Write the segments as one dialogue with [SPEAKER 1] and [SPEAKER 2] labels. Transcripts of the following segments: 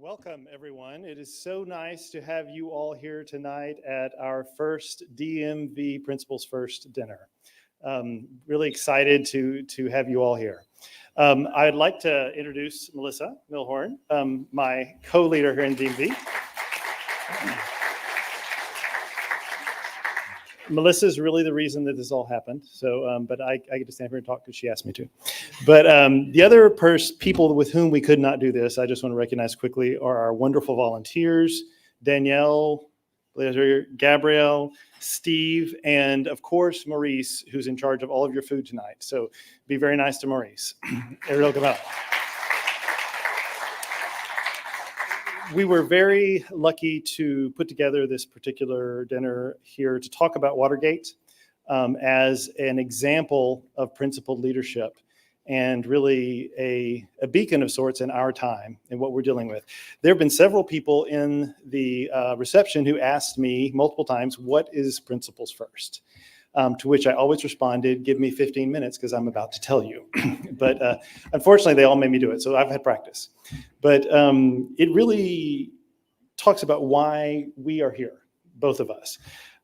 [SPEAKER 1] Welcome, everyone. It is so nice to have you all here tonight at our first DMV Principals First dinner. Really excited to have you all here. I'd like to introduce Melissa Milhorn, my co-leader here in DMV. Melissa is really the reason that this all happened. So, but I get to stand here and talk because she asked me to. But the other people with whom we could not do this, I just want to recognize quickly, are our wonderful volunteers, Danielle, Gabrielle, Steve, and of course, Maurice, who's in charge of all of your food tonight. So be very nice to Maurice. Ariel, come out. We were very lucky to put together this particular dinner here to talk about Watergate as an example of principled leadership and really a beacon of sorts in our time and what we're dealing with. There have been several people in the reception who asked me multiple times, what is Principles First? To which I always responded, give me 15 minutes because I'm about to tell you. But unfortunately, they all made me do it, so I've had practice. But it really talks about why we are here, both of us.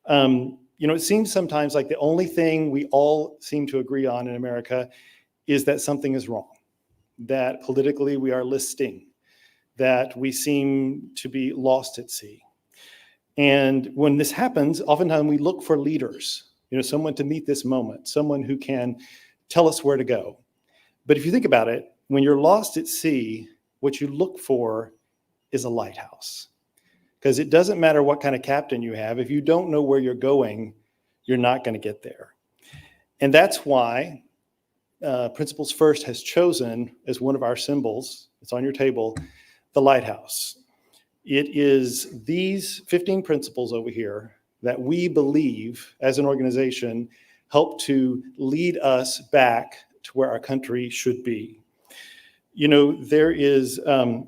[SPEAKER 1] It seems sometimes like the only thing we all seem to agree on in America is that something is wrong, that politically we are listing, that we seem to be lost at sea. And when this happens, oftentimes we look for leaders, someone to meet this moment, someone who can tell us where to go. But if you think about it, when you're lost at sea, what you look for is a lighthouse. Because it doesn't matter what kind of captain you have. If you don't know where you're going, you're not going to get there. And that's why Principles First has chosen as one of our symbols, it's on your table, the lighthouse. It is these 15 principles over here that we believe as an organization help to lead us back to where our country should be. There is the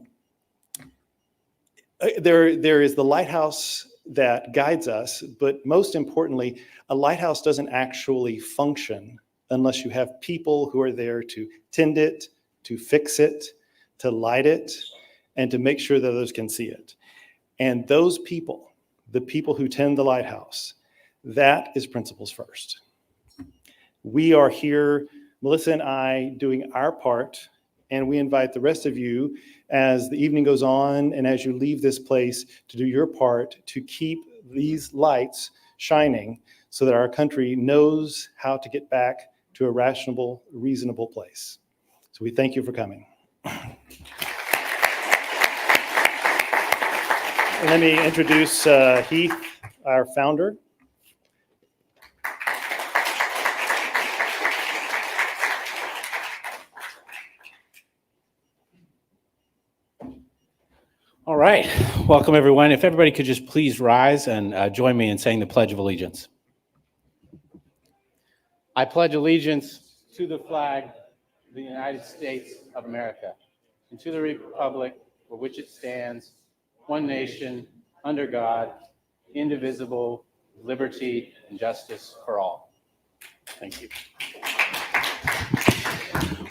[SPEAKER 1] lighthouse that guides us, but most importantly, a lighthouse doesn't actually function unless you have people who are there to tend it, to fix it, to light it, and to make sure that others can see it. And those people, the people who tend the lighthouse, that is Principles First. We are here, Melissa and I, doing our part, and we invite the rest of you as the evening goes on and as you leave this place to do your part to keep these lights shining so that our country knows how to get back to a rational, reasonable place. So we thank you for coming. Let me introduce Heath, our founder.
[SPEAKER 2] All right, welcome everyone. If everybody could just please rise and join me in saying the Pledge of Allegiance. I pledge allegiance to the flag of the United States of America and to the republic for which it stands, one nation, under God, indivisible, liberty and justice for all. Thank you.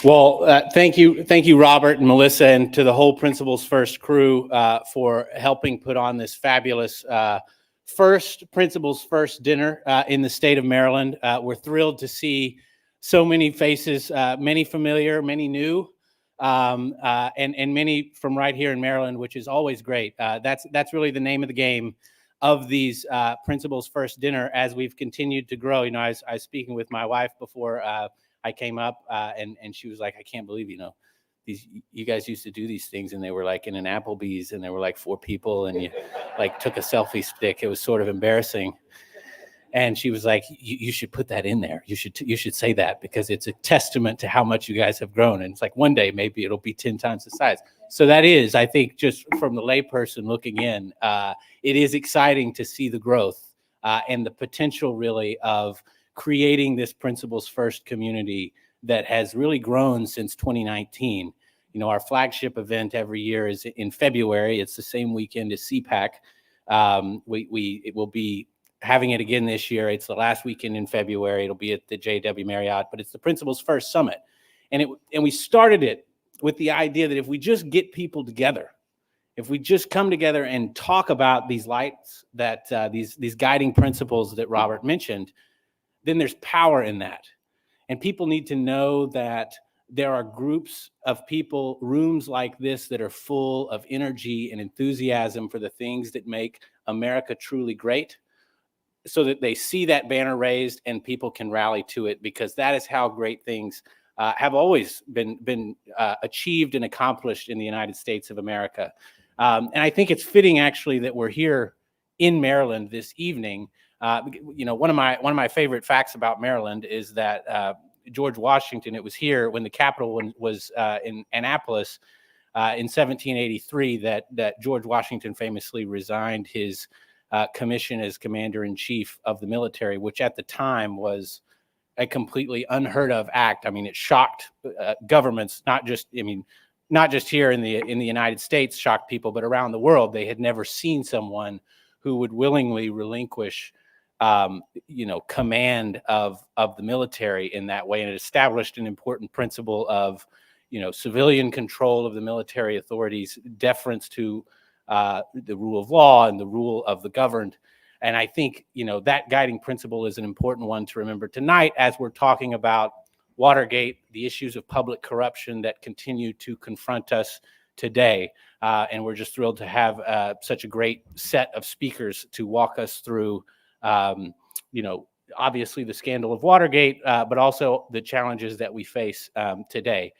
[SPEAKER 2] Well, thank you, Robert and Melissa, and to the whole Principles First crew for helping put on this fabulous first Principles First dinner in the state of Maryland. We're thrilled to see so many faces, many familiar, many new, and many from right here in Maryland, which is always great. That's really the name of the game of these Principles First dinner as we've continued to grow. I was speaking with my wife before I came up, and she was like, I can't believe, you guys used to do these things, and they were like in an Applebee's, and there were like 4 people, and you like took a selfie stick. It was sort of embarrassing. And she was like, you should put that in there. You should say that because it's a testament to how much you guys have grown. And it's like one day maybe it'll be 10 times the size. So that is, I think, just from the layperson looking in, it is exciting to see the growth and the potential really of creating this Principles First community that has really grown since 2019. Our flagship event every year is in February. It's the same weekend as CPAC. It will be having it again this year. It's the last weekend in February. It'll be at the JW Marriott, but it's the Principles First Summit. And we started it with the idea that if we just get people together if we just come together and talk about these lights that these guiding principles that Robert mentioned, then there's power in that. And people need to know that there are groups of people, rooms like this, that are full of energy and enthusiasm for the things that make America truly great, so that they see that banner raised and people can rally to it, because that is how great things have always been achieved and accomplished in the United States of America. And I think it's fitting, actually, that we're here in Maryland this evening. One of my favorite facts about Maryland is that George Washington, it was here when the Capitol was in Annapolis in 1783 that George Washington famously resigned his commission as commander-in-chief of the military, which at the time was a completely unheard of act. I mean, it shocked governments, not just here in the United States, shocked people, but around the world. They had never seen someone who would willingly relinquish command of the military in that way. And it established an important principle of, civilian control of the military authorities, deference to the rule of law and the rule of the governed. And I think, that guiding principle is an important one to remember tonight as we're talking about Watergate, the issues of public corruption that continue to confront us today. And we're just thrilled to have such a great set of speakers to walk us through, obviously the scandal of Watergate, but also the challenges that we face today.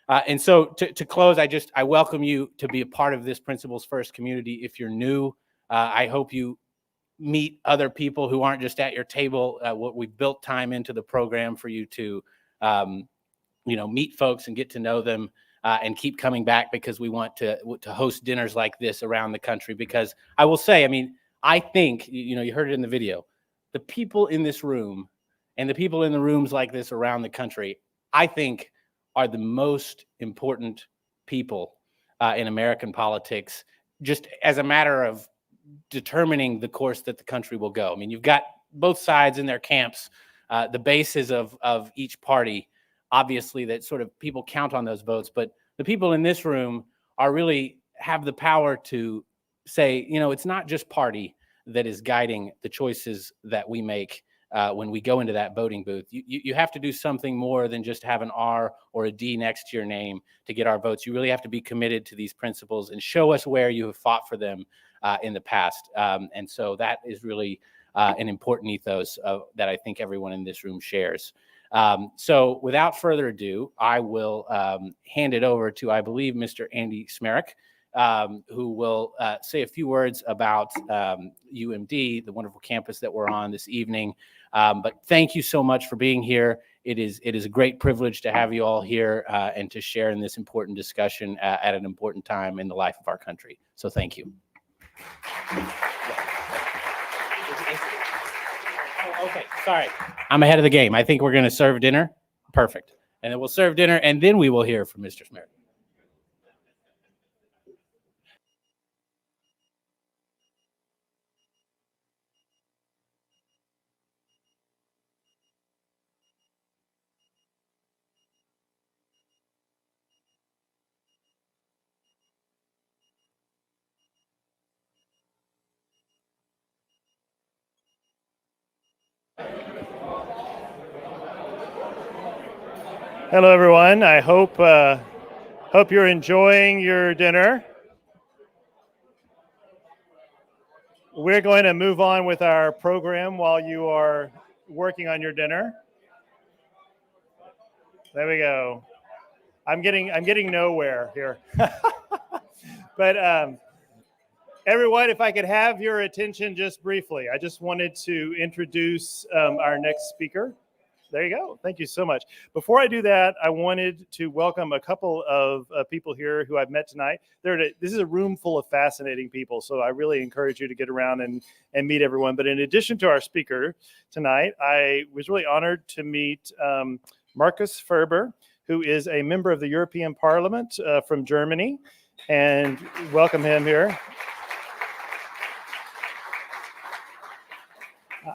[SPEAKER 2] And so to close, I welcome you to be a part of this Principles First community. If you're new, I hope you meet other people who aren't just at your table. We've built time into the program for you to, meet folks and get to know them, and keep coming back, because we want to host dinners like this around the country. Because I will say, I think, you heard it in the video, the people in this room and the people in the rooms like this around the country, I think, are the most important people in American politics, just as a matter of determining the course that the country will go. You've got both sides in their camps, the bases of each party, obviously, that sort of people count on those votes. But the people in this room really have the power to say, it's not just party that is guiding the choices that we make when we go into that voting booth. You have to do something more than just have an R or a D next to your name to get our votes. You really have to be committed to these principles and show us where you have fought for them in the past. And so that is really an important ethos that I think everyone in this room shares. So without further ado, I will hand it over to, I believe, Mr. Andy Smerick, who will say a few words about UMD, the wonderful campus that we're on this evening. But thank you so much for being here. It is a great privilege to have you all here and to share in this important discussion at an important time in the life of our country. So thank you. Okay, sorry. I'm ahead of the game. I think we're going to serve dinner. Perfect. And then we'll serve dinner, and then we will hear from Mr. Smerick.
[SPEAKER 1] Hello, everyone. I hope you're enjoying your dinner. We're going to move on with our program while you are working on your dinner. There we go. I'm getting nowhere here. But everyone, if I could have your attention just briefly, I just wanted to introduce our next speaker. There you go. Thank you so much. Before I do that, I wanted to welcome a couple of people here who I've met tonight. This is a room full of fascinating people, so I really encourage you to get around and meet everyone. But in addition to our speaker tonight, I was really honored to meet Markus Ferber, who is a member of the European Parliament from Germany, and welcome him here.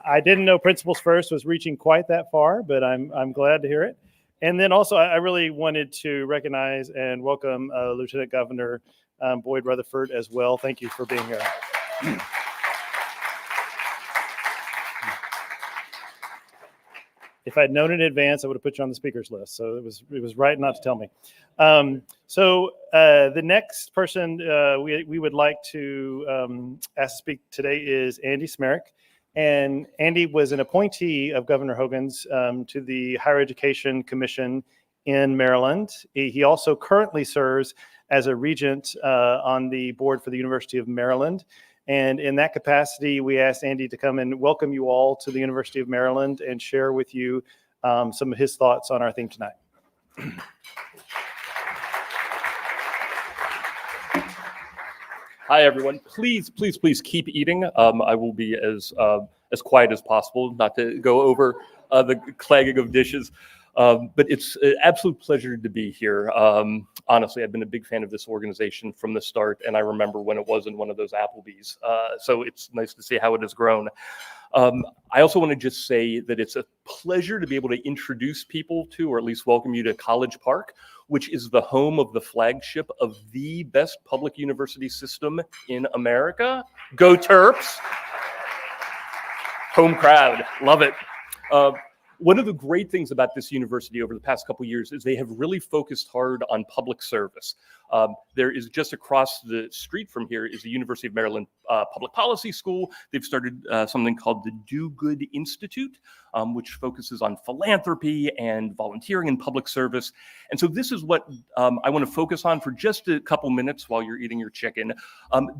[SPEAKER 1] I didn't know Principles First was reaching quite that far, but I'm glad to hear it. And then also, I really wanted to recognize and welcome Lieutenant Governor Boyd Rutherford as well. Thank you for being here. If I'd known in advance, I would have put you on the speakers list. So it was right not to tell me. The next person we would like to ask to speak today is Andy Smerick. And Andy was an appointee of Governor Hogan's to the Higher Education Commission in Maryland. He also currently serves as a regent on the board for the University of Maryland. And in that capacity, we asked Andy to come and welcome you all to the University of Maryland and share with you some of his thoughts on our theme tonight.
[SPEAKER 3] Hi, everyone. Please, please, please keep eating. I will be as quiet as possible, not to go over the clanging of dishes. But it's an absolute pleasure to be here. Honestly, I've been a big fan of this organization from the start, and I remember when it was in one of those Applebee's. So it's nice to see how it has grown. I also want to just say that it's a pleasure to be able to introduce people to, or at least welcome you to College Park, which is the home of the flagship of the best public university system in America. Go Terps! Home crowd, love it. One of the great things about this university over the past couple of years is they have really focused hard on public service. There is just across the street from here is the University of Maryland Public Policy School. They've started something called the Do Good Institute, which focuses on philanthropy and volunteering and public service. And so this is what I want to focus on for just a couple minutes while you're eating your chicken.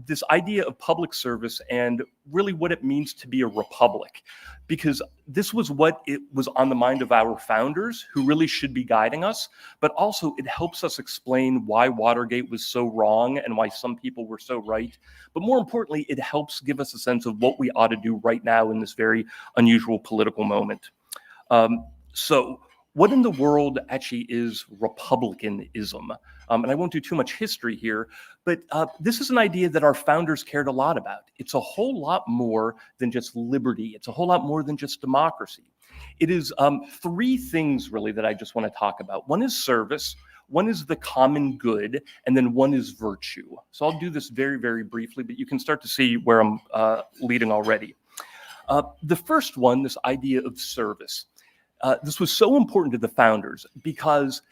[SPEAKER 3] This idea of public service and really what it means to be a republic. Because this was what it was on the mind of our founders, who really should be guiding us, but also it helps us explain why Watergate was so wrong and why some people were so right. But more importantly, it helps give us a sense of what we ought to do right now in this very unusual political moment. So what in the world actually is republicanism? And I won't do too much history here, but this is an idea that our founders cared a lot about. It's a whole lot more than just liberty. It's a whole lot more than just democracy. It is three things really that I just want to talk about. One is service, one is the common good, and then one is virtue. So I'll do this very, very briefly, but you can start to see where I'm leading already. The first one, this idea of service. This was so important to the founders because,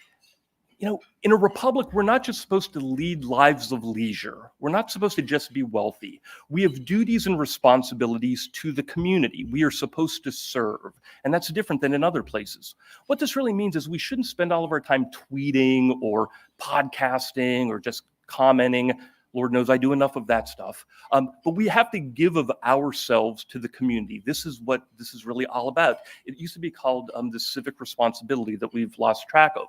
[SPEAKER 3] you know, in a republic, we're not just supposed to lead lives of leisure. We're not supposed to just be wealthy. We have duties and responsibilities to the community. We are supposed to serve, and that's different than in other places. What this really means is we shouldn't spend all of our time tweeting or podcasting or just commenting. Lord knows I do enough of that stuff. But we have to give of ourselves to the community. This is what this is really all about. It used to be called the civic responsibility that we've lost track of.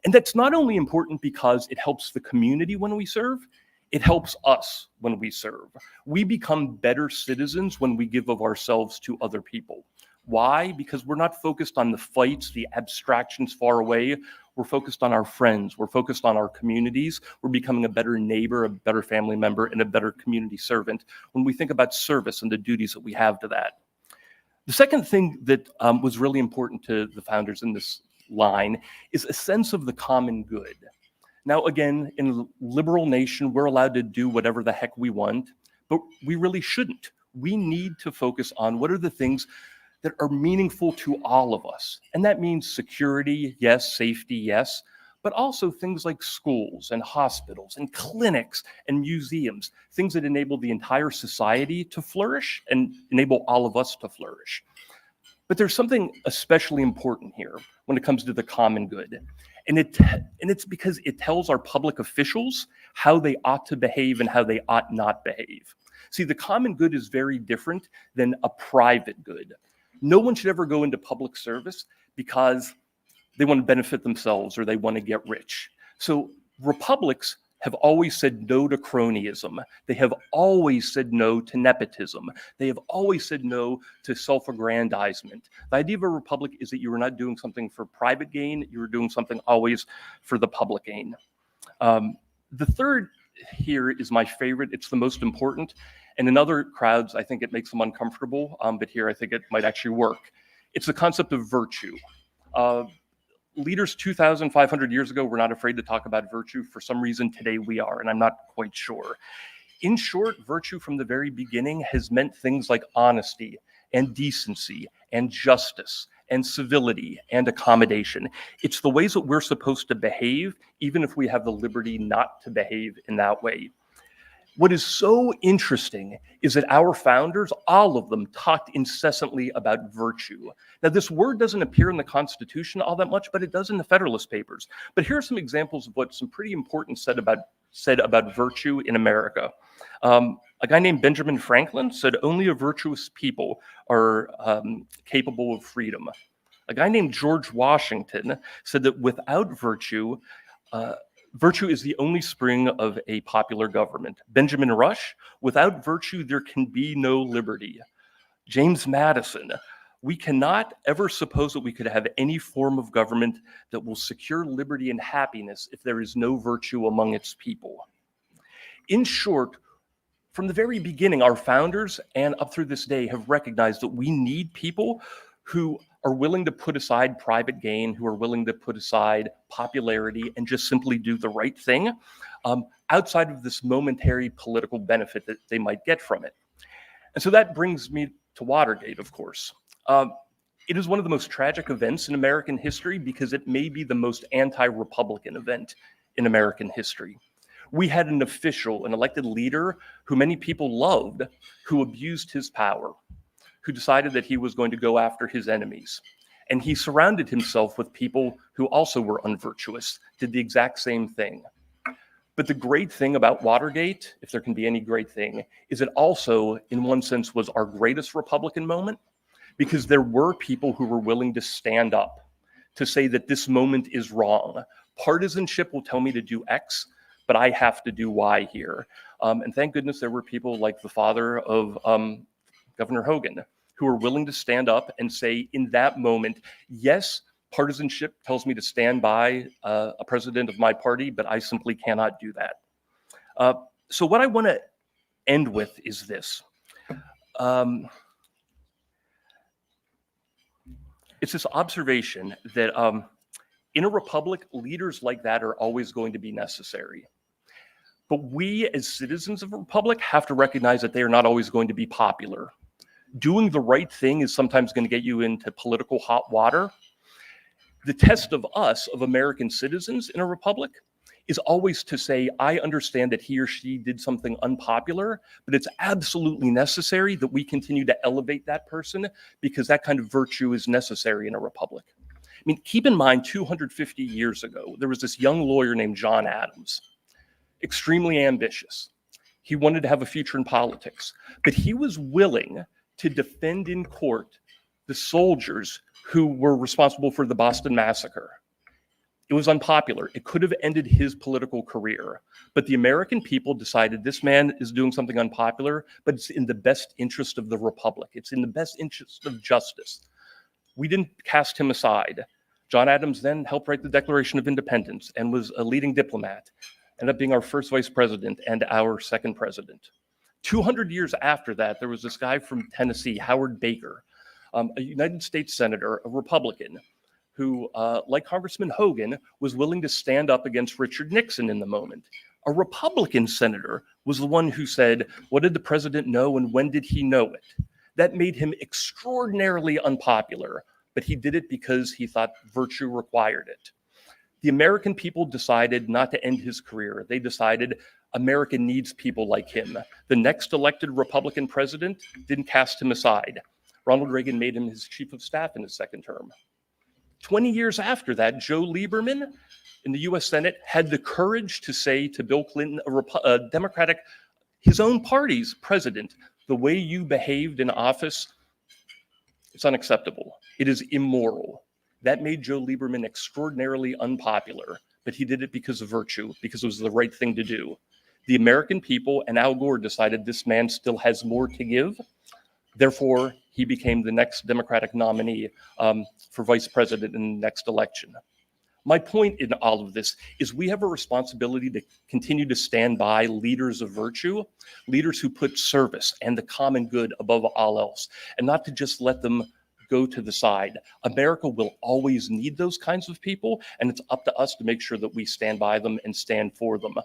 [SPEAKER 3] And that's not only important because it helps the community when we serve, it helps us when we serve. We become better citizens when we give of ourselves to other people. Why? Because we're not focused on the fights, the abstractions far away. We're focused on our friends. We're focused on our communities. We're becoming a better neighbor, a better family member, and a better community servant when we think about service and the duties that we have to that. The second thing that was really important to the founders in this line is a sense of the common good. Now, again, in a liberal nation, we're allowed to do whatever the heck we want, but we really shouldn't. We need to focus on what are the things that are meaningful to all of us. And that means security, yes, safety, yes, but also things like schools and hospitals and clinics and museums, things that enable the entire society to flourish and enable all of us to flourish. But there's something especially important here when it comes to the common good. And it's because it tells our public officials how they ought to behave and how they ought not behave. See, the common good is very different than a private good. No one should ever go into public service because they want to benefit themselves or they want to get rich. So republics have always said no to cronyism. They have always said no to nepotism. They have always said no to self-aggrandizement. The idea of a republic is that you are not doing something for private gain, you are doing something always for the public gain. The third here is my favorite. It's the most important. And in other crowds, I think it makes them uncomfortable, but here I think it might actually work. It's the concept of virtue. leaders 2,500 years ago were not afraid to talk about virtue. For some reason, today we are, and I'm not quite sure. In short, virtue from the very beginning has meant things like honesty and decency and justice and civility and accommodation. It's the ways that we're supposed to behave, even if we have the liberty not to behave in that way. What is so interesting is that our founders, all of them, talked incessantly about virtue. Now, this word doesn't appear in the Constitution all that much, but it does in the Federalist Papers. But here are some examples of what some pretty important said about virtue in America. A guy named Benjamin Franklin said, "Only a virtuous people are capable of freedom." A guy named George Washington said that without virtue, virtue is the only spring of a popular government. Benjamin Rush, "Without virtue, there can be no liberty." James Madison, "We cannot ever suppose that we could have any form of government that will secure liberty and happiness if there is no virtue among its people." In short, from the very beginning, our founders and up through this day have recognized that we need people who are willing to put aside private gain, who are willing to put aside popularity and just simply do the right thing outside of this momentary political benefit that they might get from it. And so that brings me to Watergate, of course. It is one of the most tragic events in American history because it may be the most anti-Republican event in American history. We had an official, an elected leader who many people loved, who abused his power, who decided that he was going to go after his enemies. And he surrounded himself with people who also were unvirtuous, did the exact same thing. But the great thing about Watergate, if there can be any great thing, is it also, in one sense, was our greatest Republican moment, because there were people who were willing to stand up, to say that this moment is wrong. Partisanship will tell me to do X, but I have to do Y here. And thank goodness there were people like the father of Governor Hogan, who are willing to stand up and say in that moment, yes, partisanship tells me to stand by a president of my party, but I simply cannot do that. So what I want to end with is this. It's this observation that in a republic, leaders like that are always going to be necessary. But we as citizens of a republic have to recognize that they are not always going to be popular. Doing the right thing is sometimes going to get you into political hot water. The test of us, of American citizens in a republic, is always to say, I understand that he or she did something unpopular, but it's absolutely necessary that we continue to elevate that person because that kind of virtue is necessary in a republic. I mean, keep in mind, 250 years ago, there was this young lawyer named John Adams, extremely ambitious. He wanted to have a future in politics, but he was willing to defend in court the soldiers who were responsible for the Boston Massacre. It was unpopular. It could have ended his political career, but the American people decided this man is doing something unpopular, but it's in the best interest of the republic. It's in the best interest of justice. We didn't cast him aside. John Adams then helped write the Declaration of Independence and was a leading diplomat, ended up being our first vice president and our second president. 200 years after that, there was this guy from Tennessee, Howard Baker, a United States senator, a Republican, who, like Congressman Hogan, was willing to stand up against Richard Nixon in the moment. A Republican senator was the one who said, what did the president know and when did he know it? That made him extraordinarily unpopular, but he did it because he thought virtue required it. The American people decided not to end his career. They decided America needs people like him. The next elected Republican president didn't cast him aside. Ronald Reagan made him his chief of staff in his second term. 20 years after that, Joe Lieberman in the US Senate had the courage to say to Bill Clinton, a Democratic, his own party's president, the way you behaved in office, it's unacceptable. It is immoral. That made Joe Lieberman extraordinarily unpopular, but he did it because of virtue, because it was the right thing to do. The American people and Al Gore decided this man still has more to give. Therefore, he became the next Democratic nominee for vice president in the next election. My point in all of this is we have a responsibility to continue to stand by leaders of virtue, leaders who put service and the common good above all else, and not to just let them go to the side. America will always need those kinds of people, and it's up to us to make sure that we stand by them and stand for them.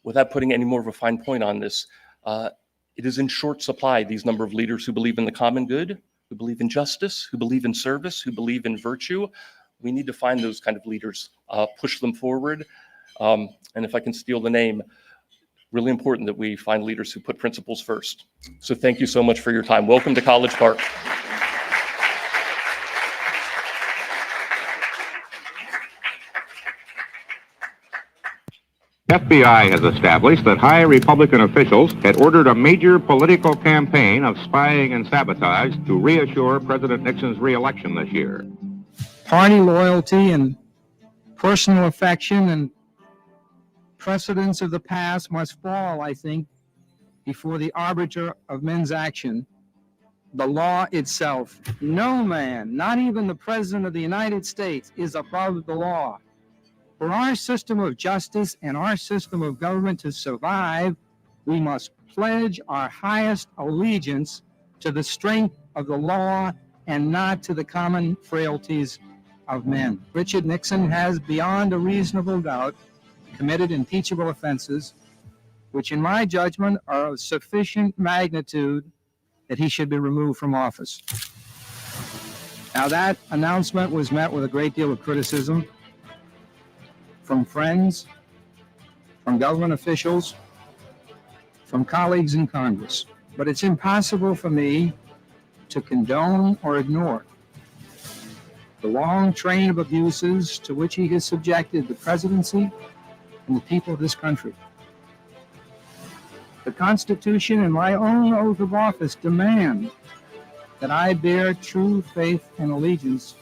[SPEAKER 3] Without putting any more of a fine point on this, it is in short supply, these number of leaders who believe in the common good, who believe in justice, who believe in service, who believe in virtue. We need to find those kind of leaders, push them forward. And if I can steal the name, really important that we find leaders who put principles first. So thank you so much for your time. Welcome to College Park.
[SPEAKER 4] FBI has established that high Republican officials had ordered a major political campaign of spying and sabotage to reassure President Nixon's re-election this year.
[SPEAKER 5] Party loyalty and personal affection and precedents of the past must fall, I think, before the arbiter of men's action, the law itself. No man, not even the President of the United States, is above the law. For our system of justice and our system of government to survive, we must pledge our highest allegiance to the strength of the law and not to the common frailties of men. Richard Nixon has, beyond a reasonable doubt, committed impeachable offenses, which in my judgment are of sufficient magnitude that he should be removed from office. Now, that announcement was met with a great deal of criticism from friends, from government officials, from colleagues in Congress. But it's impossible for me to condone or ignore the long train of abuses to which he has subjected the presidency and the people of this country. The Constitution and my own oath of office demand that I bear true faith and allegiance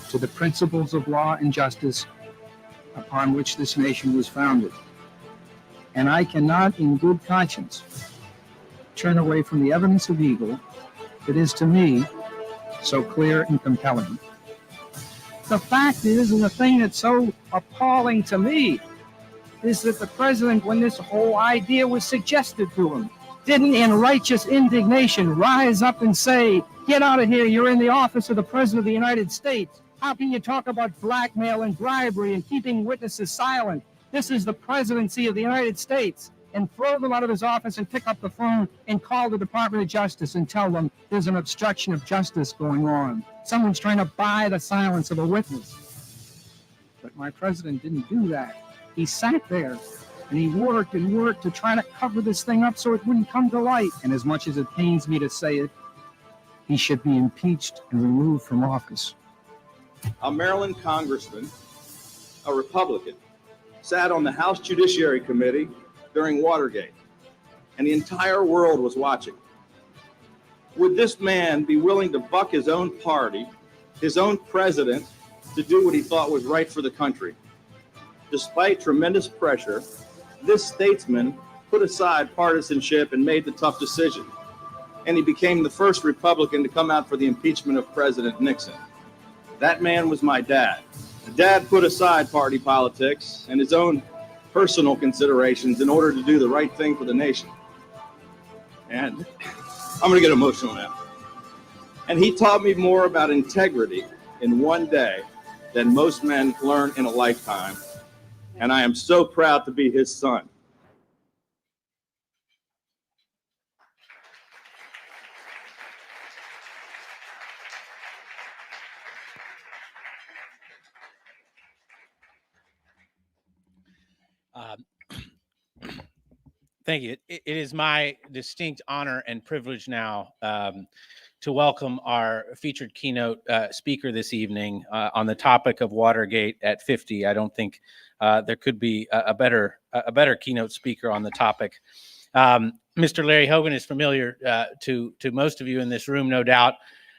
[SPEAKER 5] to the principles of law and justice upon which this nation was founded. And I cannot, in good conscience, turn away from the evidence of evil that is, to me, so clear and compelling. The fact is, and the thing that's so appalling to me, is that the president, when this whole idea was suggested to him, didn't in righteous indignation rise up and say, "Get out of here, you're in the office of the President of the United States. How can you talk about blackmail and bribery and keeping witnesses silent? This is the presidency of the United States." And throw them out of his office and pick up the phone and call the Department of Justice and tell them there's an obstruction of justice going on. Someone's trying to buy the silence of a witness. But my president didn't do that. He sat there and he worked and worked to try to cover this thing up so it wouldn't come to light. And as much as it pains me to say it, he should be impeached and removed from office.
[SPEAKER 6] A Maryland congressman, a Republican, sat on the House Judiciary Committee during Watergate, and the entire world was watching. Would this man be willing to buck his own party, his own president, to do what he thought was right for the country? Despite tremendous pressure, this statesman put aside partisanship and made the tough decision. And he became the first Republican to come out for the impeachment of President Nixon. That man was my dad. Dad put aside party politics and his own personal considerations in order to do the right thing for the nation. And I'm going to get emotional now. And he taught me more about integrity in one day than most men learn in a lifetime. And I am so proud to be his son.
[SPEAKER 2] Thank you. It is my distinct honor and privilege now to welcome our featured keynote speaker this evening on the topic of Watergate at 50. I don't think there could be a better keynote speaker on the topic. Mr. Larry Hogan is familiar to most of you in this room, no doubt.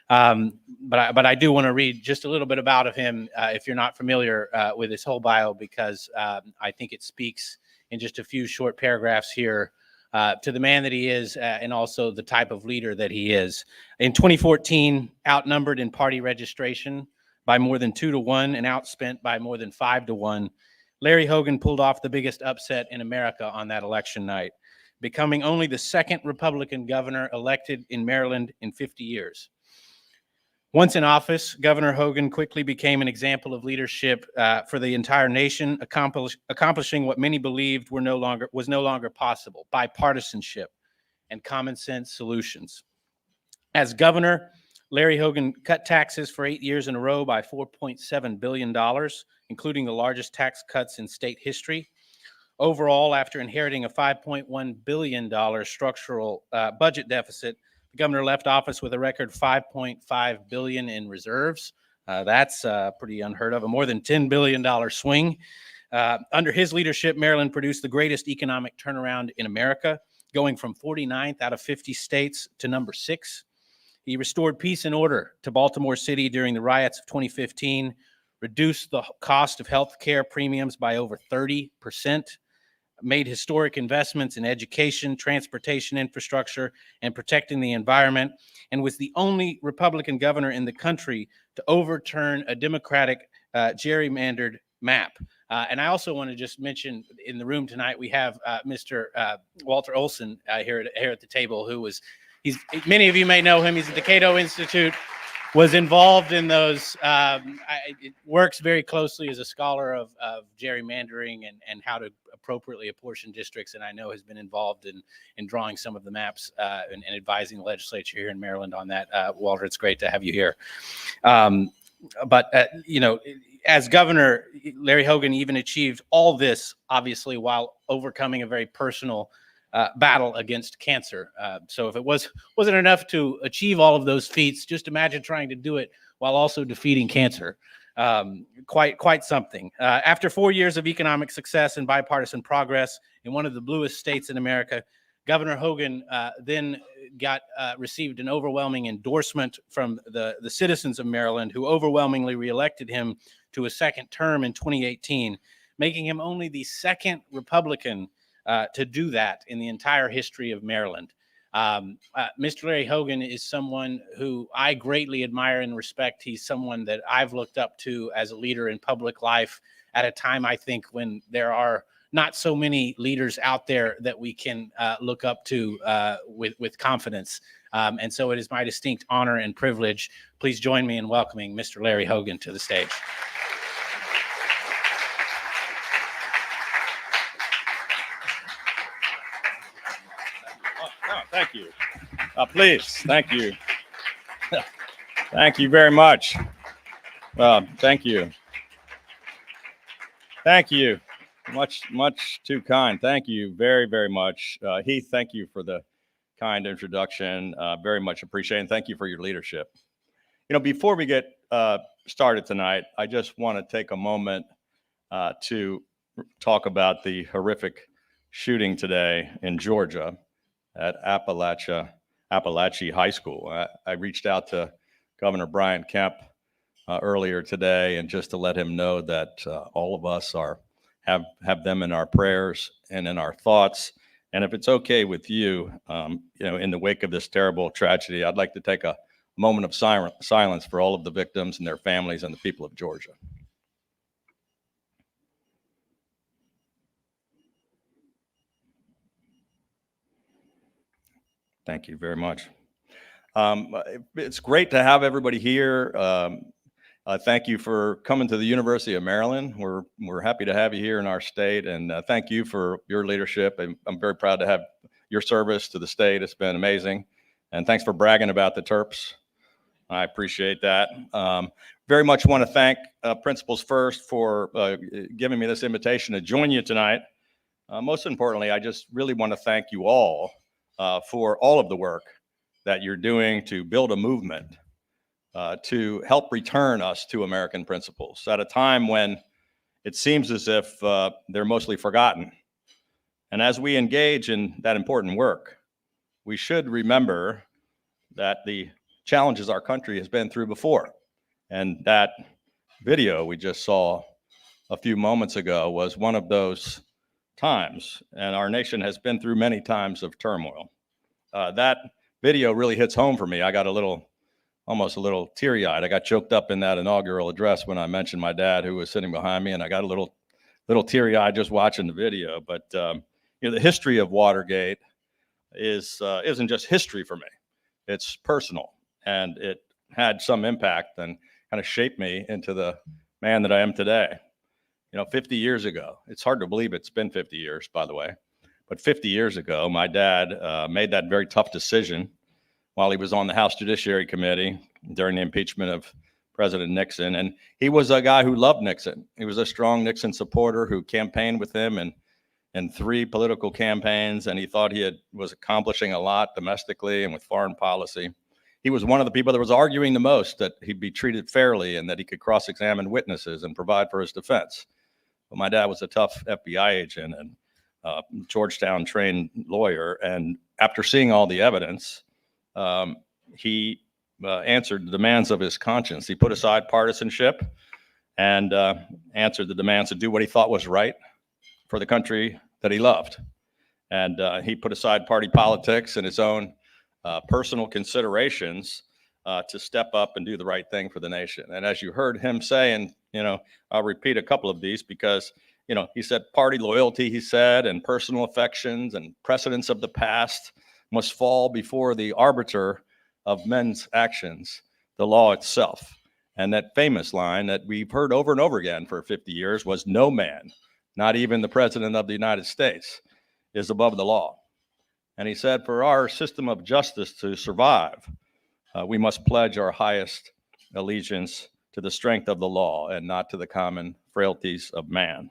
[SPEAKER 2] But I do want to read just a little bit about him if you're not familiar with his whole bio, because I think it speaks in just a few short paragraphs here to the man that he is and also the type of leader that he is. In 2014, outnumbered in party registration by more than 2-1 and outspent by more than 5-1, Larry Hogan pulled off the biggest upset in America on that election night, becoming only the second Republican governor elected in Maryland in 50 years. Once in office, Governor Hogan quickly became an example of leadership for the entire nation, accomplishing what many believed was no longer possible: bipartisanship and common sense solutions. As governor, Larry Hogan cut taxes for 8 years in a row by $4.7 billion, including the largest tax cuts in state history. Overall, after inheriting a $5.1 billion structural budget deficit, the governor left office with a record $5.5 billion in reserves. That's pretty unheard of, a more than $10 billion swing. Under his leadership, Maryland produced the greatest economic turnaround in America, going from 49th out of 50 states to number 6. He restored peace and order to Baltimore City during the riots of 2015, reduced the cost of health care premiums by over 30%, made historic investments in education, transportation infrastructure, and protecting the environment, and was the only Republican governor in the country to overturn a Democratic gerrymandered map. And I also want to just mention, in the room tonight, we have Mr. Walter Olson here at the table, many of you may know him. He's at the Cato Institute, was involved in those. It works very closely as a scholar of gerrymandering and how to appropriately apportion districts, and I know has been involved in drawing some of the maps and advising the legislature here in Maryland on that. Walter, it's great to have you here. But as governor, Larry Hogan even achieved all this, obviously, while overcoming a very personal battle against cancer. So if it wasn't enough to achieve all of those feats, just imagine trying to do it while also defeating cancer. Quite something. After 4 years of economic success and bipartisan progress in one of the bluest states in America, Governor Hogan then received an overwhelming endorsement from the citizens of Maryland, who overwhelmingly reelected him to a second term in 2018, making him only the second Republican to do that in the entire history of Maryland. Mr. Larry Hogan is someone who I greatly admire and respect. He's someone that I've looked up to as a leader in public life at a time, I think, when there are not so many leaders out there that we can look up to with confidence. And so it is my distinct honor and privilege. Please join me in welcoming Mr. Larry Hogan to the stage.
[SPEAKER 7] Thank you. Please, thank you. Thank you very much. Thank you. Thank you. Much too kind. Thank you very, very much. Heath, thank you for the kind introduction. Very much appreciated. And thank you for your leadership. Before we get started tonight, I just want to take a moment to talk about the horrific shooting today in Georgia at Appalachia High School. I reached out to Governor Brian Kemp earlier today, and just to let him know that all of us have them in our prayers and in our thoughts. And if it's okay with you, in the wake of this terrible tragedy, I'd like to take a moment of silence for all of the victims and their families and the people of Georgia. Thank you very much. It's great to have everybody here. Thank you for coming to the University of Maryland. We're happy to have you here in our state, and thank you for your leadership. I'm very proud to have your service to the state. It's been amazing, and thanks for bragging about the Terps. I appreciate that. Very much want to thank Principals First for giving me this invitation to join you tonight. Most importantly, I just really want to thank you all for all of the work that you're doing to build a movement to help return us to American principles at a time when it seems as if they're mostly forgotten. And as we engage in that important work, we should remember that the challenges our country has been through before. And that video we just saw a few moments ago was one of those times, and our nation has been through many times of turmoil. That video really hits home for me. I got almost a little teary-eyed. I got choked up in that inaugural address when I mentioned my dad, who was sitting behind me, and I got a little teary-eyed just watching the video. But the history of Watergate isn't just history for me. It's personal, and it had some impact and kind of shaped me into the man that I am today. 50 years ago, it's hard to believe it's been 50 years, by the way, but 50 years ago, my dad made that very tough decision while he was on the House Judiciary Committee during the impeachment of President Nixon. And he was a guy who loved Nixon. He was a strong Nixon supporter who campaigned with him in 3 political campaigns, and he thought he was accomplishing a lot domestically and with foreign policy. He was one of the people that was arguing the most that he'd be treated fairly and that he could cross-examine witnesses and provide for his defense. But my dad was a tough FBI agent and Georgetown-trained lawyer, and after seeing all the evidence, he answered the demands of his conscience. He put aside partisanship and answered the demands to do what he thought was right for the country that he loved. And he put aside party politics and his own personal considerations to step up and do the right thing for the nation. And as you heard him say, and I'll repeat a couple of these because he said party loyalty, he said, and personal affections and precedents of the past must fall before the arbiter of men's actions, the law itself. And that famous line that we've heard over and over again for 50 years was, no man, not even the President of the United States, is above the law. And he said, for our system of justice to survive, we must pledge our highest allegiance to the strength of the law and not to the common frailties of man.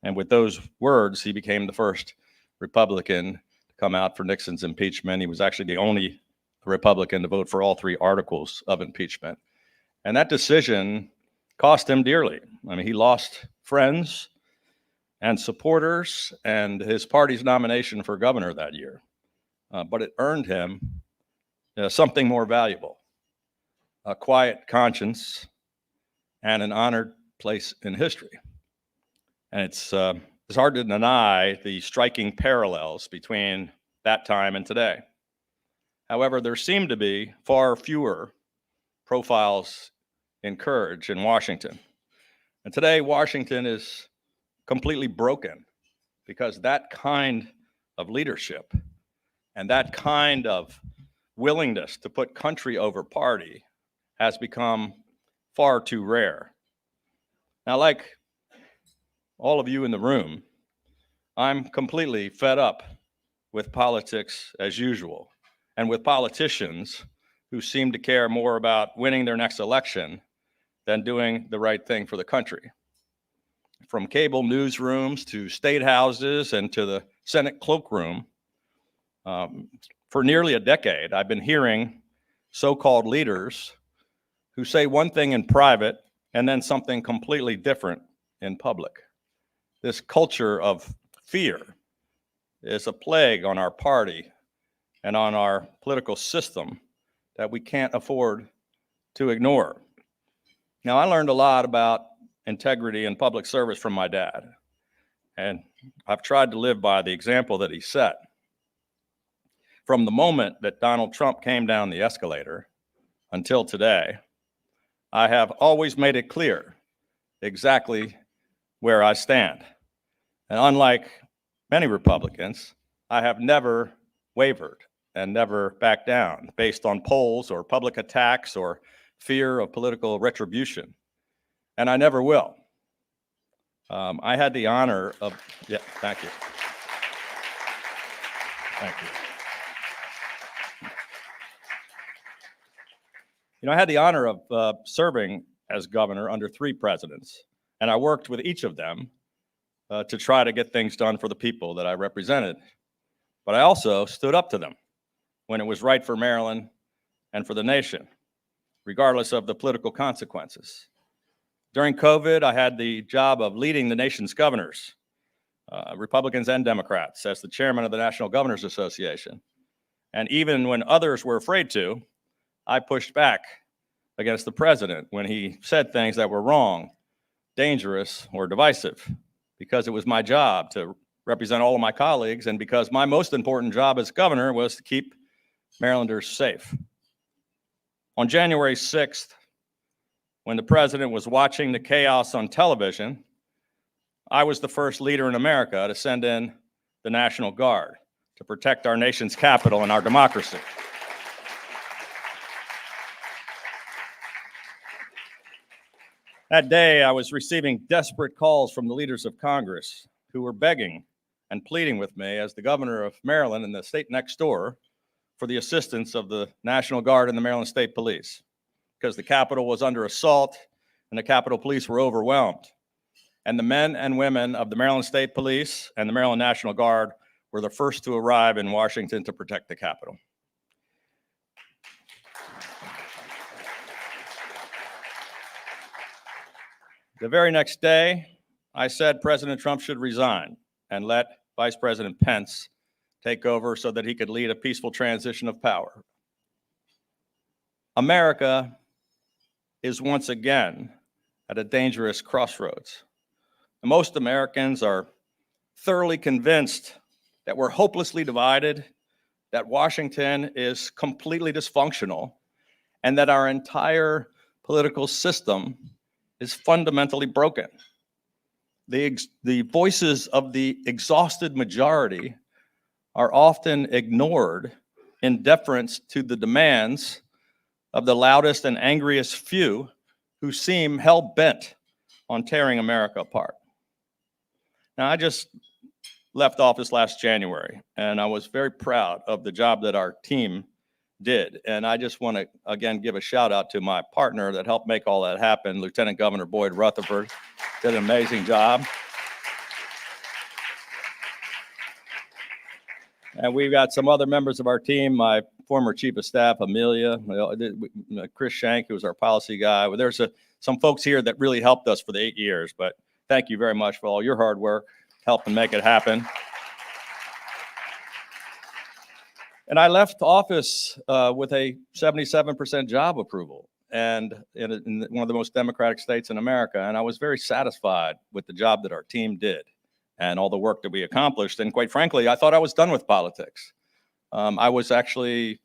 [SPEAKER 7] And with those words, he became the first Republican to come out for Nixon's impeachment. He was actually the only Republican to vote for all 3 articles of impeachment. And that decision cost him dearly. I mean, he lost friends and supporters and his party's nomination for governor that year. But it earned him something more valuable, a quiet conscience and an honored place in history. And it's hard to deny the striking parallels between that time and today. However, there seem to be far fewer profiles in courage in Washington. And today, Washington is completely broken because that kind of leadership and that kind of willingness to put country over party has become far too rare. Now, like all of you in the room, I'm completely fed up with politics as usual and with politicians who seem to care more about winning their next election than doing the right thing for the country. From cable newsrooms to state houses and to the Senate cloakroom, for nearly a decade, I've been hearing so-called leaders who say one thing in private and then something completely different in public. This culture of fear is a plague on our party and on our political system that we can't afford to ignore. Now, I learned a lot about integrity and public service from my dad, and I've tried to live by the example that he set. From the moment that Donald Trump came down the escalator until today, I have always made it clear exactly where I stand. And unlike many Republicans, I have never wavered and never backed down based on polls or public attacks or fear of political retribution. And I never will. I had the honor of, thank you. Thank you. I had the honor of serving as governor under 3 presidents, and I worked with each of them to try to get things done for the people that I represented. But I also stood up to them when it was right for Maryland and for the nation, regardless of the political consequences. During COVID, I had the job of leading the nation's governors, Republicans and Democrats, as the chairman of the National Governors Association. And even when others were afraid to, I pushed back against the president when he said things that were wrong, dangerous, or divisive, because it was my job to represent all of my colleagues and because my most important job as governor was to keep Marylanders safe. On January 6th, when the president was watching the chaos on television, I was the first leader in America to send in the National Guard to protect our nation's capital and our democracy. That day, I was receiving desperate calls from the leaders of Congress who were begging and pleading with me as the governor of Maryland and the state next door for the assistance of the National Guard and the Maryland State Police, because the Capitol was under assault and the Capitol Police were overwhelmed. And the men and women of the Maryland State Police and the Maryland National Guard were the first to arrive in Washington to protect the Capitol. The very next day, I said President Trump should resign and let Vice President Pence take over so that he could lead a peaceful transition of power. America is once again at a dangerous crossroads. Most Americans are thoroughly convinced that we're hopelessly divided, that Washington is completely dysfunctional, and that our entire political system is fundamentally broken. The voices of the exhausted majority are often ignored in deference to the demands of the loudest and angriest few who seem hell-bent on tearing America apart. Now, I just left office last January, and I was very proud of the job that our team did. And I just want to, again, give a shout out to my partner that helped make all that happen, Lieutenant Governor Boyd Rutherford. Did an amazing job. And we've got some other members of our team, my former chief of staff, Amelia, Chris Shank, who was our policy guy. Well, there's some folks here that really helped us for the 8 years, but thank you very much for all your hard work, helping make it happen. And I left office with a 77% job approval, and in one of the most democratic states in America. And I was very satisfied with the job that our team did and all the work that we accomplished. And quite frankly, I thought I was done with politics. I was actually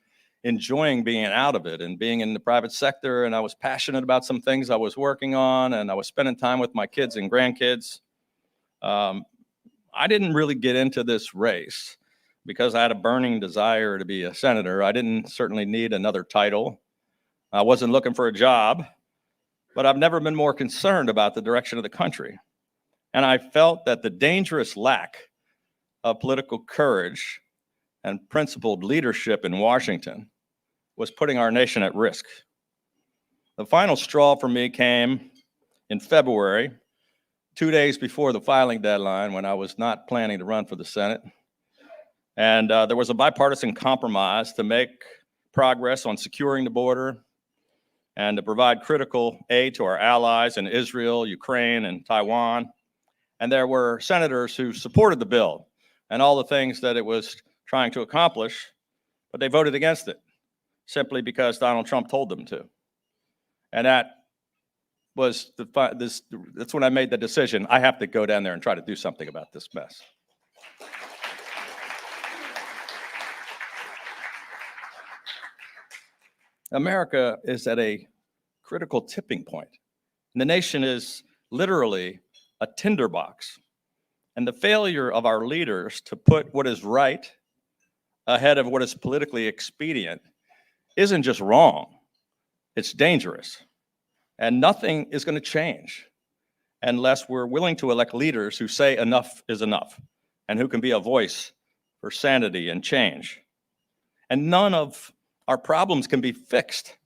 [SPEAKER 7] enjoying being out of it and being in the private sector, and I was passionate about some things I was working on, and I was spending time with my kids and grandkids. I didn't really get into this race because I had a burning desire to be a senator. I didn't certainly need another title. I wasn't looking for a job, but I've never been more concerned about the direction of the country. And I felt that the dangerous lack of political courage and principled leadership in Washington was putting our nation at risk. The final straw for me came in February, 2 days before the filing deadline, when I was not planning to run for the Senate. And there was a bipartisan compromise to make progress on securing the border and to provide critical aid to our allies in Israel, Ukraine, and Taiwan. And there were senators who supported the bill and all the things that it was trying to accomplish, but they voted against it simply because Donald Trump told them to. And that was that's when I made the decision. I have to go down there and try to do something about this mess. America is at a critical tipping point. And the nation is literally a tinderbox. And the failure of our leaders to put what is right ahead of what is politically expedient isn't just wrong, it's dangerous. And nothing is going to change unless we're willing to elect leaders who say enough is enough and who can be a voice for sanity and change. And none of our problems can be fixed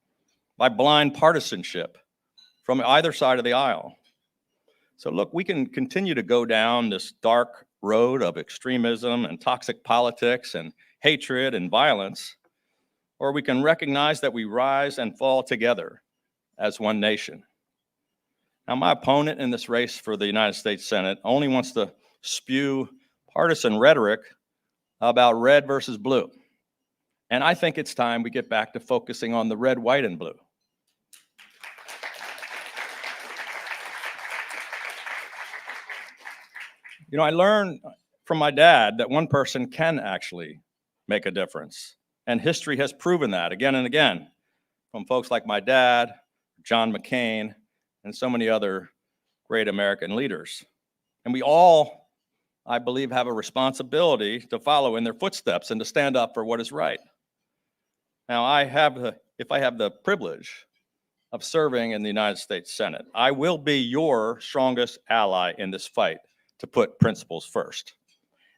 [SPEAKER 7] by blind partisanship from either side of the aisle. So look, we can continue to go down this dark road of extremism and toxic politics and hatred and violence, or we can recognize that we rise and fall together as one nation. Now, my opponent in this race for the United States Senate only wants to spew partisan rhetoric about red versus blue. And I think it's time we get back to focusing on the red, white, and blue. You know, I learned from my dad that one person can actually make a difference. And history has proven that again and again, from folks like my dad, John McCain, and so many other great American leaders. And we all, I believe, have a responsibility to follow in their footsteps and to stand up for what is right. Now, if I have the privilege of serving in the United States Senate. I will be your strongest ally in this fight to put principles first.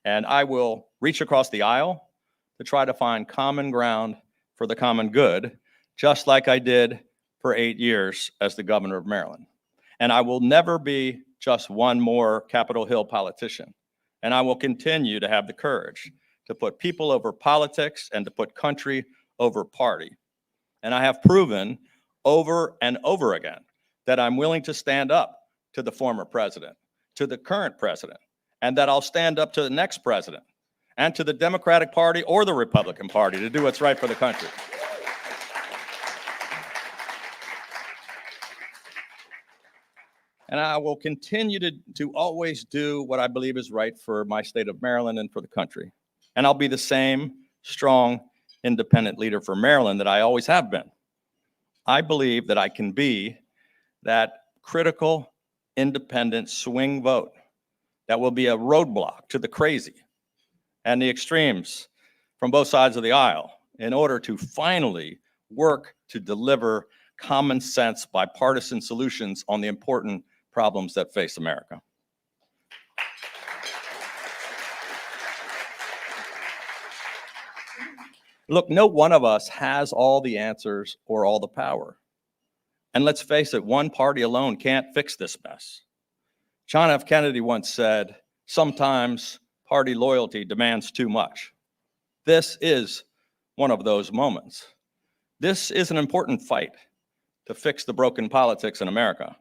[SPEAKER 7] And I will reach across the aisle to try to find common ground for the common good, just like I did for 8 years as the governor of Maryland. And I will never be just one more Capitol Hill politician. And I will continue to have the courage to put people over politics and to put country over party. And I have proven over and over again that I'm willing to stand up to the former president, to the current president, and that I'll stand up to the next president and to the Democratic Party or the Republican Party to do what's right for the country. And I will continue to always do what I believe is right for my state of Maryland and for the country. And I'll be the same strong, independent leader for Maryland that I always have been. I believe that I can be that critical, independent swing vote that will be a roadblock to the crazy and the extremes from both sides of the aisle in order to finally work to deliver common sense, bipartisan solutions on the important problems that face America. Look, no one of us has all the answers or all the power. And let's face it, one party alone can't fix this mess. John F. Kennedy once said, sometimes party loyalty demands too much. This is one of those moments. This is an important fight to fix the broken politics in America.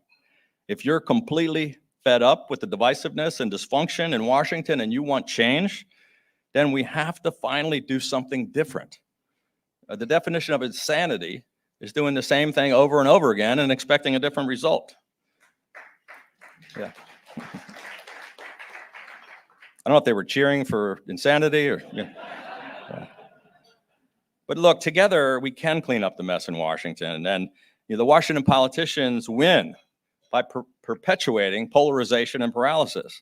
[SPEAKER 7] If you're completely fed up with the divisiveness and dysfunction in Washington and you want change, then we have to finally do something different. The definition of insanity is doing the same thing over and over again and expecting a different result. Yeah. I don't know if they were cheering for insanity or. Yeah. But look, together we can clean up the mess in Washington, and the Washington politicians win by perpetuating polarization and paralysis.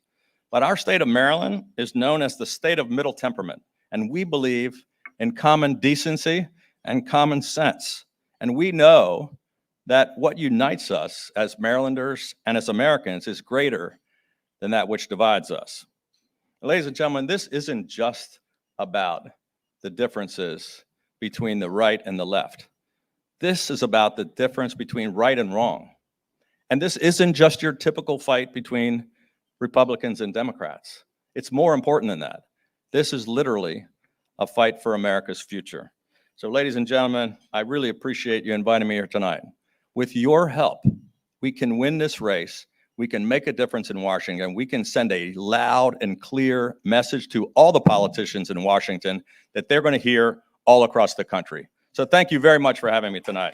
[SPEAKER 7] But our state of Maryland is known as the state of middle temperament, and we believe in common decency and common sense. And we know that what unites us as Marylanders and as Americans is greater than that which divides us. Ladies and gentlemen, this isn't just about the differences between the right and the left. This is about the difference between right and wrong. And this isn't just your typical fight between Republicans and Democrats. It's more important than that. This is literally a fight for America's future. So ladies and gentlemen, I really appreciate you inviting me here tonight. With your help, we can win this race. We can make a difference in Washington. We can send a loud and clear message to all the politicians in Washington that they're going to hear all across the country. So thank you very much for having me tonight.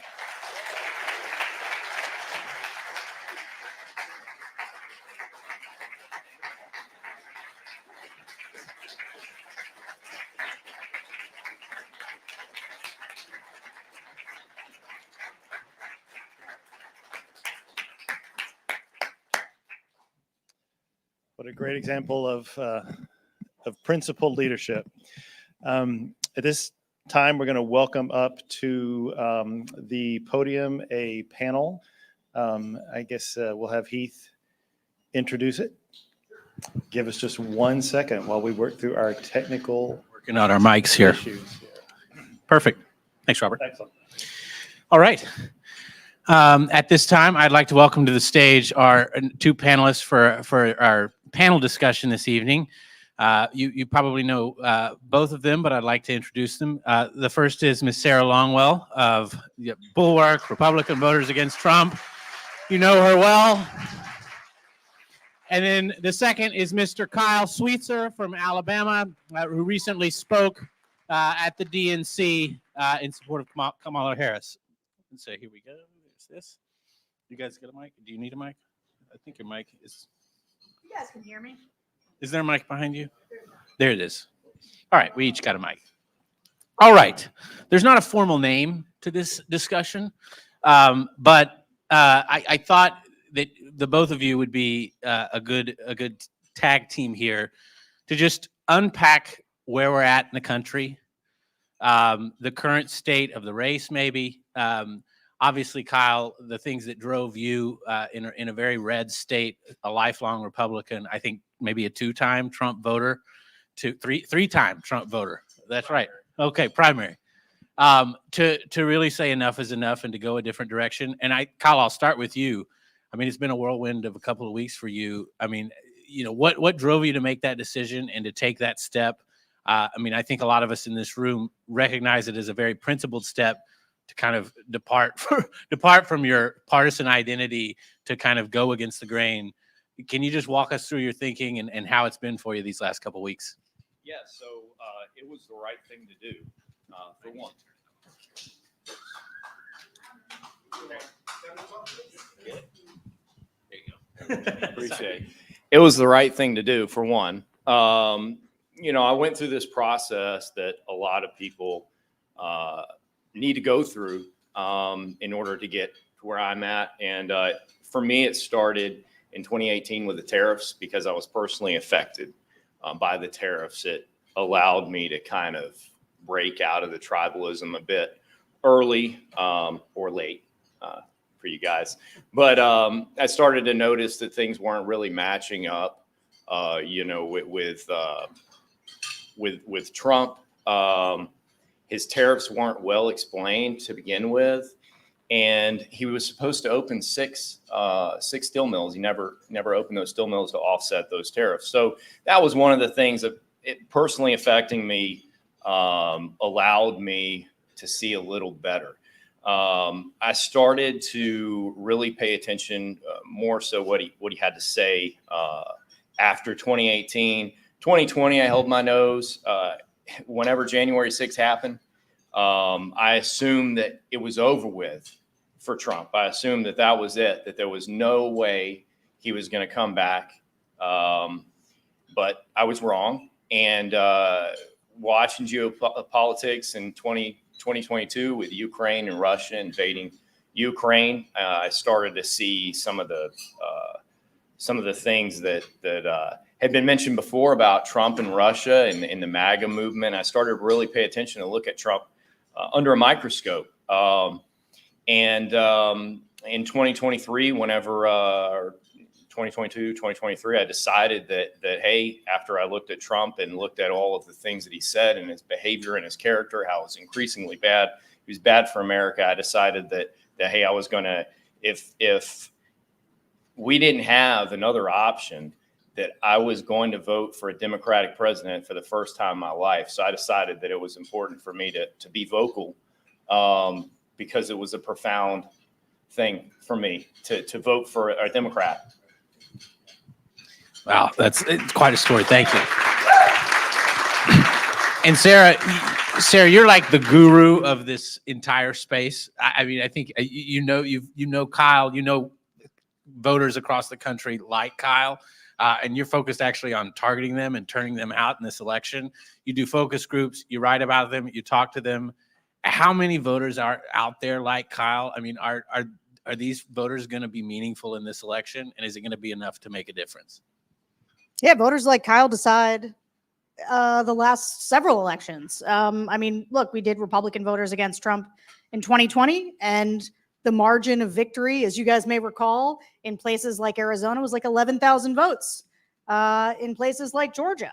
[SPEAKER 1] What a great example of principled leadership. At this time, we're going to welcome up to the podium a panel. I guess we'll have Heath introduce it. Give us just 1 second while we work through our technical
[SPEAKER 2] Working out our mics here.
[SPEAKER 1] issues here.
[SPEAKER 2] Perfect. Thanks, Robert.
[SPEAKER 1] Excellent.
[SPEAKER 2] All right. At this time, I'd like to welcome to the stage our two panelists for our panel discussion this evening. You probably know both of them, but I'd like to introduce them. The first is Ms. Sarah Longwell of Bulwark, Republican Voters Against Trump. You know her well. And then the second is Mr. Kyle Sweetser from Alabama, who recently spoke at the DNC in support of Kamala Harris. And so here we go. There's this. You guys get a mic? Do you need a mic? I think your mic is.
[SPEAKER 8] You guys can hear me?
[SPEAKER 2] Is there a mic behind you? There it is. All right, we each got a mic. All right. There's not a formal name to this discussion, but I thought that the both of you would be a good tag team here to just unpack where we're at in the country, the current state of the race, maybe. obviously, Kyle, the things that drove you in a very red state, a lifelong Republican, I think maybe a two-time Trump voter, three-time Trump voter. That's right. Okay, primary. To really say enough is enough and to go a different direction. And Kyle, I'll start with you. I mean, it's been a whirlwind of a couple of weeks for you. I mean, what drove you to make that decision and to take that step? I mean, I think a lot of us in this room recognize it as a very principled step to kind of depart from your partisan identity to kind of go against the grain. Can you just walk us through your thinking and how it's been for you these last couple of weeks?
[SPEAKER 7] Yeah, so it was the right thing to do, for one.
[SPEAKER 2] There you go.
[SPEAKER 8] Appreciate it. It was the right thing to do, for one. I went through this process that a lot of people need to go through in order to get to where I'm at. And for me, it started in 2018 with the tariffs because I was personally affected by the tariffs. It allowed me to kind of break out of the tribalism a bit early or late for you guys. But I started to notice that things weren't really matching up, with Trump. His tariffs weren't well explained to begin with, and he was supposed to open six steel mills. He never opened those steel mills to offset those tariffs. So that was one of the things that it personally affecting me allowed me to see a little better. I started to really pay attention more so what he had to say after 2018. 2020, I held my nose. Whenever January 6th happened, I assumed that it was over with for Trump. I assumed that was it, that there was no way he was going to come back. But I was wrong. And watching geopolitics in 2022 with Ukraine and Russia invading Ukraine, I started to see some of the things that had been mentioned before about Trump and Russia and the MAGA movement. I started to really pay attention and look at Trump under a microscope. And in 2023, or 2022, 2023, I decided that, hey, after I looked at Trump and looked at all of the things that he said and his behavior and his character, how it was increasingly bad, he was bad for America. I decided that hey, I was going to, if we didn't have another option, that I was going to vote for a Democratic president for the first time in my life. So I decided that it was important for me to be vocal because it was a profound thing for me to vote for a Democrat.
[SPEAKER 2] Wow, it's quite a story. Thank you. And Sarah, you're like the guru of this entire space. I mean, I think you know Kyle, voters across the country like Kyle. And you're focused actually on targeting them and turning them out in this election. You do focus groups, you write about them, you talk to them. How many voters are out there like Kyle? I mean, are these voters going to be meaningful in this election? And is it going to be enough to make a difference?
[SPEAKER 9] Yeah, voters like Kyle decide the last several elections. I mean, look, we did Republican voters against Trump in 2020, and the margin of victory, as you guys may recall, in places like Arizona was like 11,000 votes. In places like Georgia,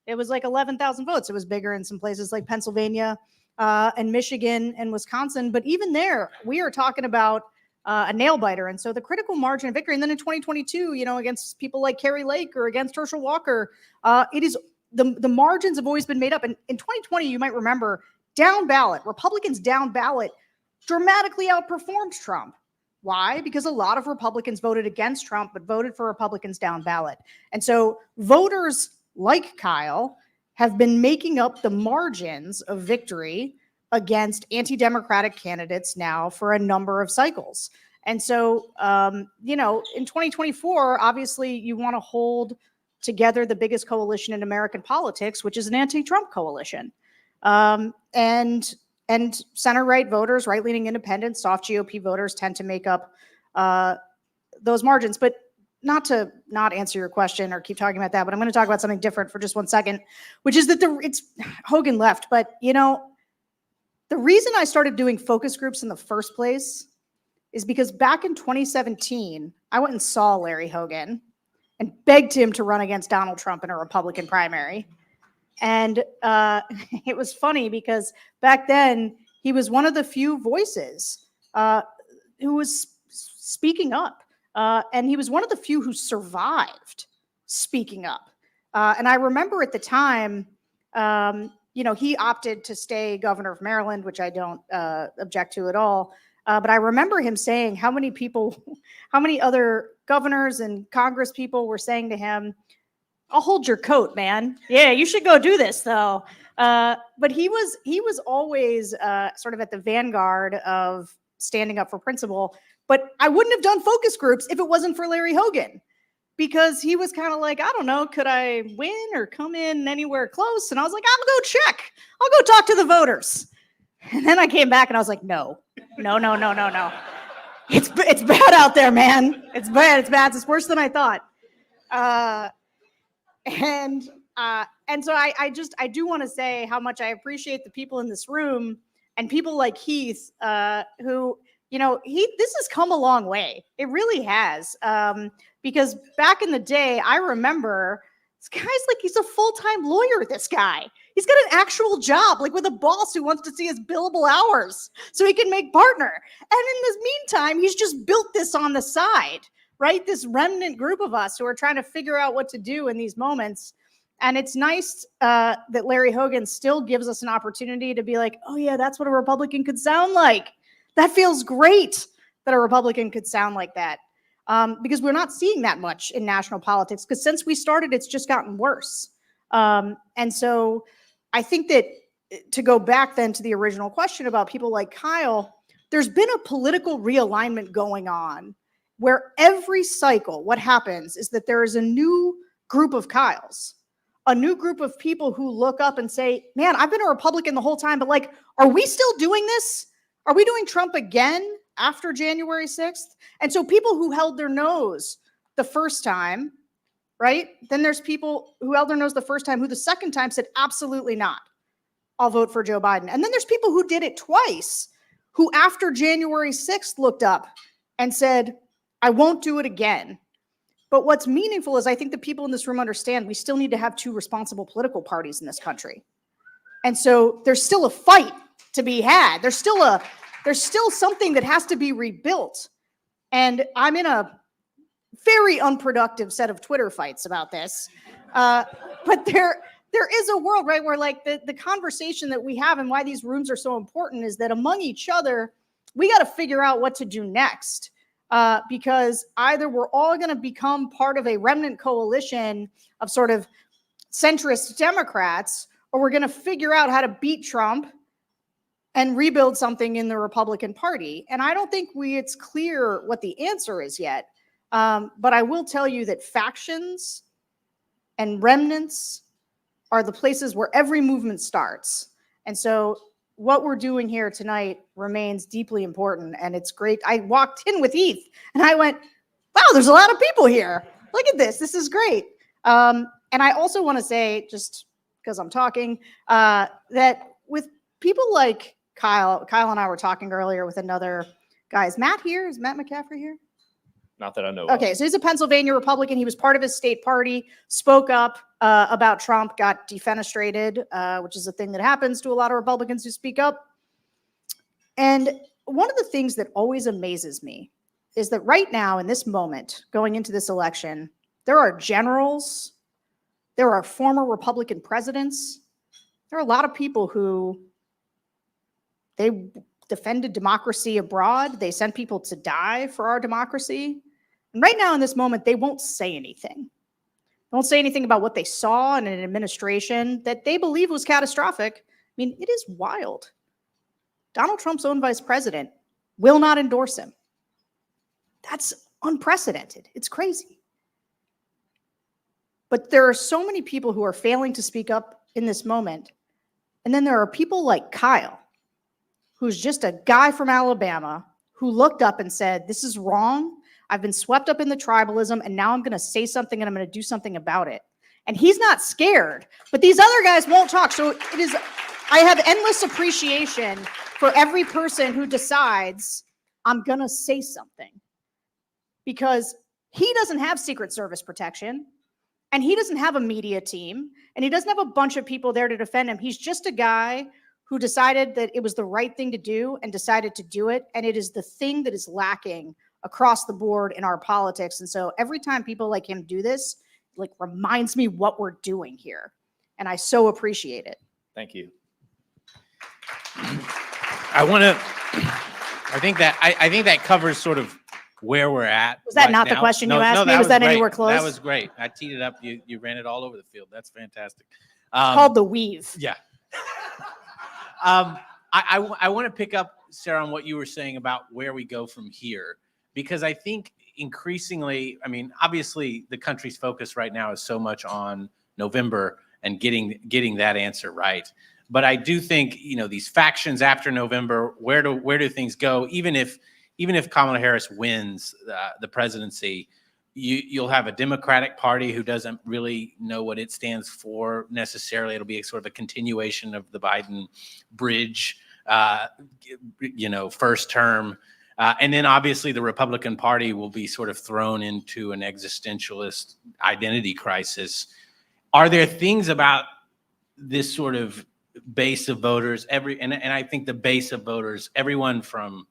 [SPEAKER 9] it was like 11,000 votes. It was bigger in some places like Pennsylvania and Michigan and Wisconsin. But even there, we are talking about a nail biter. And so the critical margin of victory. And then in 2022, against people like Kerry Lake or against Herschel Walker, it is the margins have always been made up. And in 2020, you might remember, down ballot, Republicans down ballot dramatically outperformed Trump. Why? Because a lot of Republicans voted against Trump, but voted for Republicans down ballot. And so voters like Kyle have been making up the margins of victory against anti-democratic candidates now for a number of cycles. And so, in 2024, obviously you want to hold together the biggest coalition in American politics, which is an anti-Trump coalition. And center-right voters, right-leaning independents, soft GOP voters tend to make up those margins. But not to not answer your question or keep talking about that, but I'm going to talk about something different for just 1 second, which is that it's Hogan left. But, the reason I started doing focus groups in the first place is because back in 2017, I went and saw Larry Hogan and begged him to run against Donald Trump in a Republican primary. And it was funny because back then he was one of the few voices who was speaking up. And he was one of the few who survived speaking up. And I remember at the time, he opted to stay governor of Maryland, which I don't object to at all. But I remember him saying how many other governors and Congress people were saying to him, "I'll hold your coat, man. Yeah, you should go do this, though." But he was always sort of at the vanguard of standing up for principle. But I wouldn't have done focus groups if it wasn't for Larry Hogan, because he was kind of like, I don't know, could I win or come in anywhere close? And I was like, I'll go check. I'll go talk to the voters. And then I came back and I was like, no. It's bad out there, man. It's bad. It's worse than I thought. And so I do want to say how much I appreciate the people in this room and people like Heath, who, this has come a long way. It really has. Because back in the day, I remember this guy's like, he's a full-time lawyer, this guy. He's got an actual job, like with a boss who wants to see his billable hours so he can make partner. And in this meantime, he's just built this on the side, right? This remnant group of us who are trying to figure out what to do in these moments. And it's nice that Larry Hogan still gives us an opportunity to be like, oh yeah, that's what a Republican could sound like. That feels great that a Republican could sound like that. Because we're not seeing that much in national politics, because since we started, it's just gotten worse. And so I think that to go back then to the original question about people like Kyle, there's been a political realignment going on where every cycle, what happens is that there is a new group of Kyles, a new group of people who look up and say, man, I've been a Republican the whole time, but like, are we still doing this? Are we doing Trump again after January 6th? And so people who held their nose the first time, right? Then there's people who held their nose the first time who the second time said, absolutely not. I'll vote for Joe Biden. And then there's people who did it twice, who after January 6th looked up and said, I won't do it again. But what's meaningful is I think the people in this room understand we still need to have two responsible political parties in this country. And so there's still a fight to be had. There's still something that has to be rebuilt. And I'm in a very unproductive set of Twitter fights about this. But there is a world, right, where like the conversation that we have and why these rooms are so important is that among each other, we got to figure out what to do next. Because either we're all going to become part of a remnant coalition of sort of centrist Democrats, or we're going to figure out how to beat Trump and rebuild something in the Republican Party. And I don't think it's clear what the answer is yet. But I will tell you that factions and remnants are the places where every movement starts. And so what we're doing here tonight remains deeply important, and it's great. I walked in with Heath, and I went, wow, there's a lot of people here. Look at this. This is great. And I also want to say, just because I'm talking, that with people like Kyle and I were talking earlier with another guy. Is Matt here? Is Matt McCaffrey here?
[SPEAKER 8] Not that I know
[SPEAKER 9] Okay,
[SPEAKER 8] of.
[SPEAKER 9] so he's a Pennsylvania Republican. He was part of his state party, spoke up about Trump, got defenestrated, which is a thing that happens to a lot of Republicans who speak up. And one of the things that always amazes me is that right now, in this moment, going into this election, there are generals, there are former Republican presidents, there are a lot of people who they defended democracy abroad. They sent people to die for our democracy. And right now in this moment, they won't say anything. They won't say anything about what they saw in an administration that they believe was catastrophic. I mean, it is wild. Donald Trump's own vice president will not endorse him. That's unprecedented. It's crazy. But there are so many people who are failing to speak up in this moment. And then there are people like Kyle, who's just a guy from Alabama who looked up and said, this is wrong. I've been swept up in the tribalism, and now I'm going to say something and I'm going to do something about it. And he's not scared, but these other guys won't talk. So I have endless appreciation for every person who decides I'm going to say something, because he doesn't have Secret Service protection, and he doesn't have a media team, and he doesn't have a bunch of people there to defend him. He's just a guy who decided that it was the right thing to do and decided to do it. And it is the thing that is lacking across the board in our politics. And so every time people like him do this, like, reminds me what we're doing here. And I so appreciate it.
[SPEAKER 8] Thank you.
[SPEAKER 2] I think that covers sort of where we're at.
[SPEAKER 9] Was that
[SPEAKER 2] right
[SPEAKER 9] not the
[SPEAKER 2] now.
[SPEAKER 9] question you
[SPEAKER 2] No,
[SPEAKER 9] asked
[SPEAKER 2] no,
[SPEAKER 9] me? Was that
[SPEAKER 2] great.
[SPEAKER 9] anywhere close?
[SPEAKER 2] That was great. I teed it up. You ran it all over the field. That's fantastic.
[SPEAKER 9] Called the weave.
[SPEAKER 2] Yeah. I want to pick up, Sarah, on what you were saying about where we go from here, because I think increasingly, I mean, obviously the country's focus right now is so much on November and getting that answer right. But I do think, you know, these factions after November, where do things go? Even if Kamala Harris wins the presidency, you'll have a Democratic Party who doesn't really know what it stands for necessarily. It'll be sort of a continuation of the Biden bridge, first term. And then obviously the Republican Party will be sort of thrown into an existentialist identity crisis. Are there things about this sort of base of voters, and I think the base of voters, everyone from,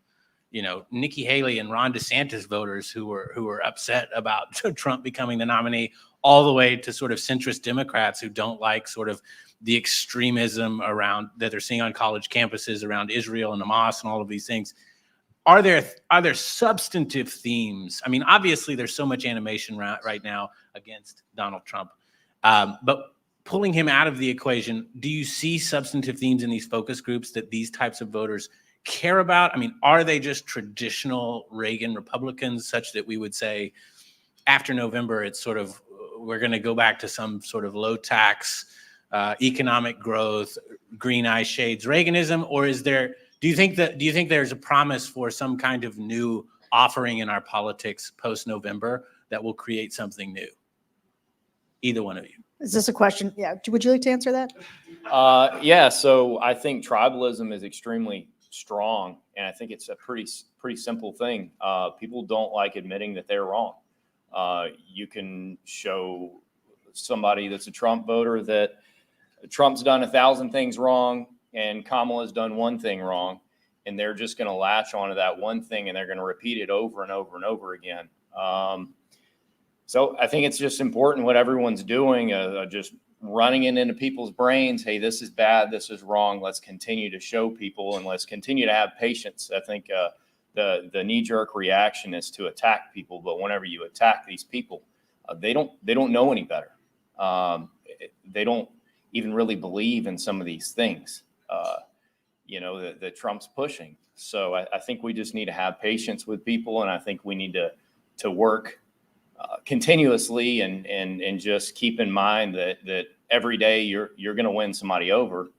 [SPEAKER 2] Nikki Haley and Ron DeSantis voters who were upset about Trump becoming the nominee, all the way to sort of centrist Democrats who don't like sort of the extremism around that they're seeing on college campuses around Israel and Hamas and all of these things. Are there substantive themes? I mean, obviously there's so much animation right now against Donald Trump, but pulling him out of the equation, do you see substantive themes in these focus groups that these types of voters care about? I mean, are they just traditional Reagan Republicans, such that we would say after November, it's sort of, we're going to go back to some sort of low tax, economic growth, green eye shades Reaganism? Or do you think there's a promise for some kind of new offering in our politics post November that will create something new? Either one of you.
[SPEAKER 9] Is this a question? Yeah. Would you like to answer that?
[SPEAKER 8] Yeah. So I think tribalism is extremely strong, and I think it's a pretty simple thing. People don't like admitting that they're wrong. You can show somebody that's a Trump voter that Trump's done 1,000 things wrong and Kamala's done one thing wrong, and they're just going to latch onto that one thing and they're going to repeat it over and over and over again. So I think it's just important what everyone's doing, just running it into people's brains. Hey, this is bad. This is wrong. Let's continue to show people, and let's continue to have patience. I think the knee-jerk reaction is to attack people, but whenever you attack these people, they don't know any better. They don't even really believe in some of these things, that Trump's pushing. So I think we just need to have patience with people, and I think we need to work continuously and just keep in mind that every day you're going to win somebody over.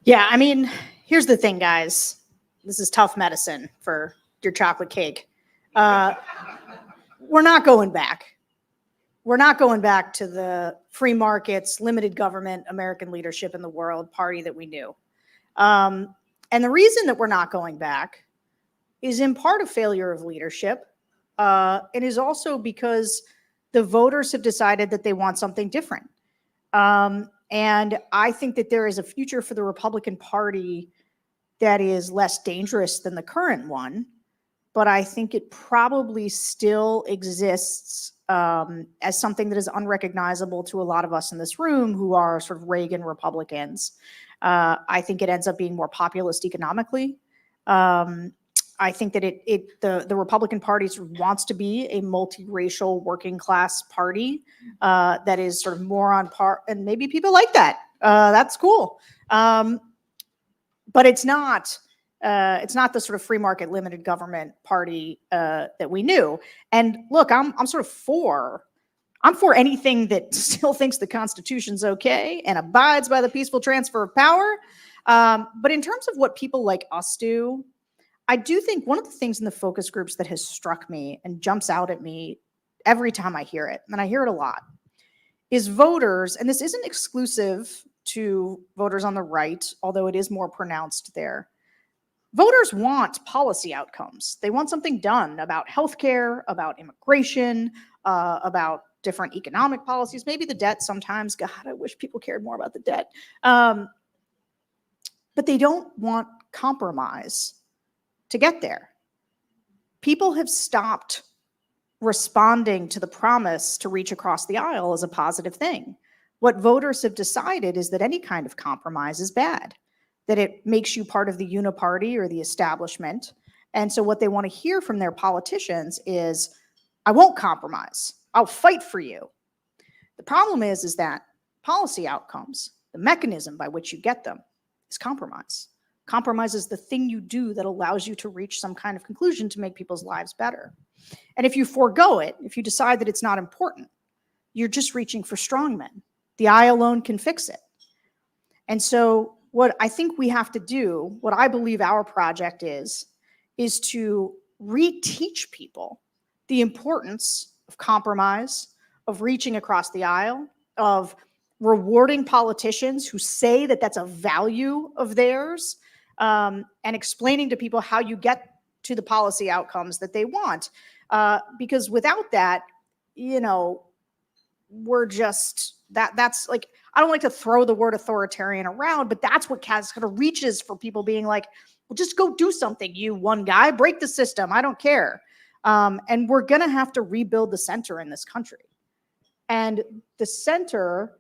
[SPEAKER 9] Yeah, I mean, here's the thing, guys. This is tough medicine for your chocolate cake. We're not going back. We're not going back to the free markets, limited government, American leadership in the world party that we knew. And the reason that we're not going back is in part a failure of leadership. It is also because the voters have decided that they want something different. And I think that there is a future for the Republican Party that is less dangerous than the current one, but I think it probably still exists as something that is unrecognizable to a lot of us in this room who are sort of Reagan Republicans. I think it ends up being more populist economically. I think that the Republican Party wants to be a multiracial working class party that is sort of more on par, and maybe people like that. That's cool, but it's not the sort of free market limited government party that we knew. And look, I'm sort of for anything that still thinks the Constitution's okay and abides by the peaceful transfer of power. But in terms of what people like us do, I do think one of the things in the focus groups that has struck me and jumps out at me every time I hear it, and I hear it a lot, is voters, and this isn't exclusive to voters on the right, although it is more pronounced there. Voters want policy outcomes. They want something done about healthcare, about immigration, about different economic policies, maybe the debt sometimes. God, I wish people cared more about the debt. But they don't want compromise to get there. People have stopped responding to the promise to reach across the aisle as a positive thing. What voters have decided is that any kind of compromise is bad, that it makes you part of the uniparty or the establishment. And so what they want to hear from their politicians is, I won't compromise. I'll fight for you. The problem is that policy outcomes, the mechanism by which you get them, is compromise. Compromise is the thing you do that allows you to reach some kind of conclusion to make people's lives better. And if you forego it, if you decide that it's not important, you're just reaching for strongmen. The eye alone can fix it. And so what I think we have to do, what I believe our project is to reteach people the importance of compromise, of reaching across the aisle, of rewarding politicians who say that that's a value of theirs, and explaining to people how you get to the policy outcomes that they want. Because without that, we're just, that's like, I don't like to throw the word authoritarian around, but that's what kind of reaches for people being like, well, just go do something, you one guy, break the system, I don't care. And we're going to have to rebuild the center in this country. And the center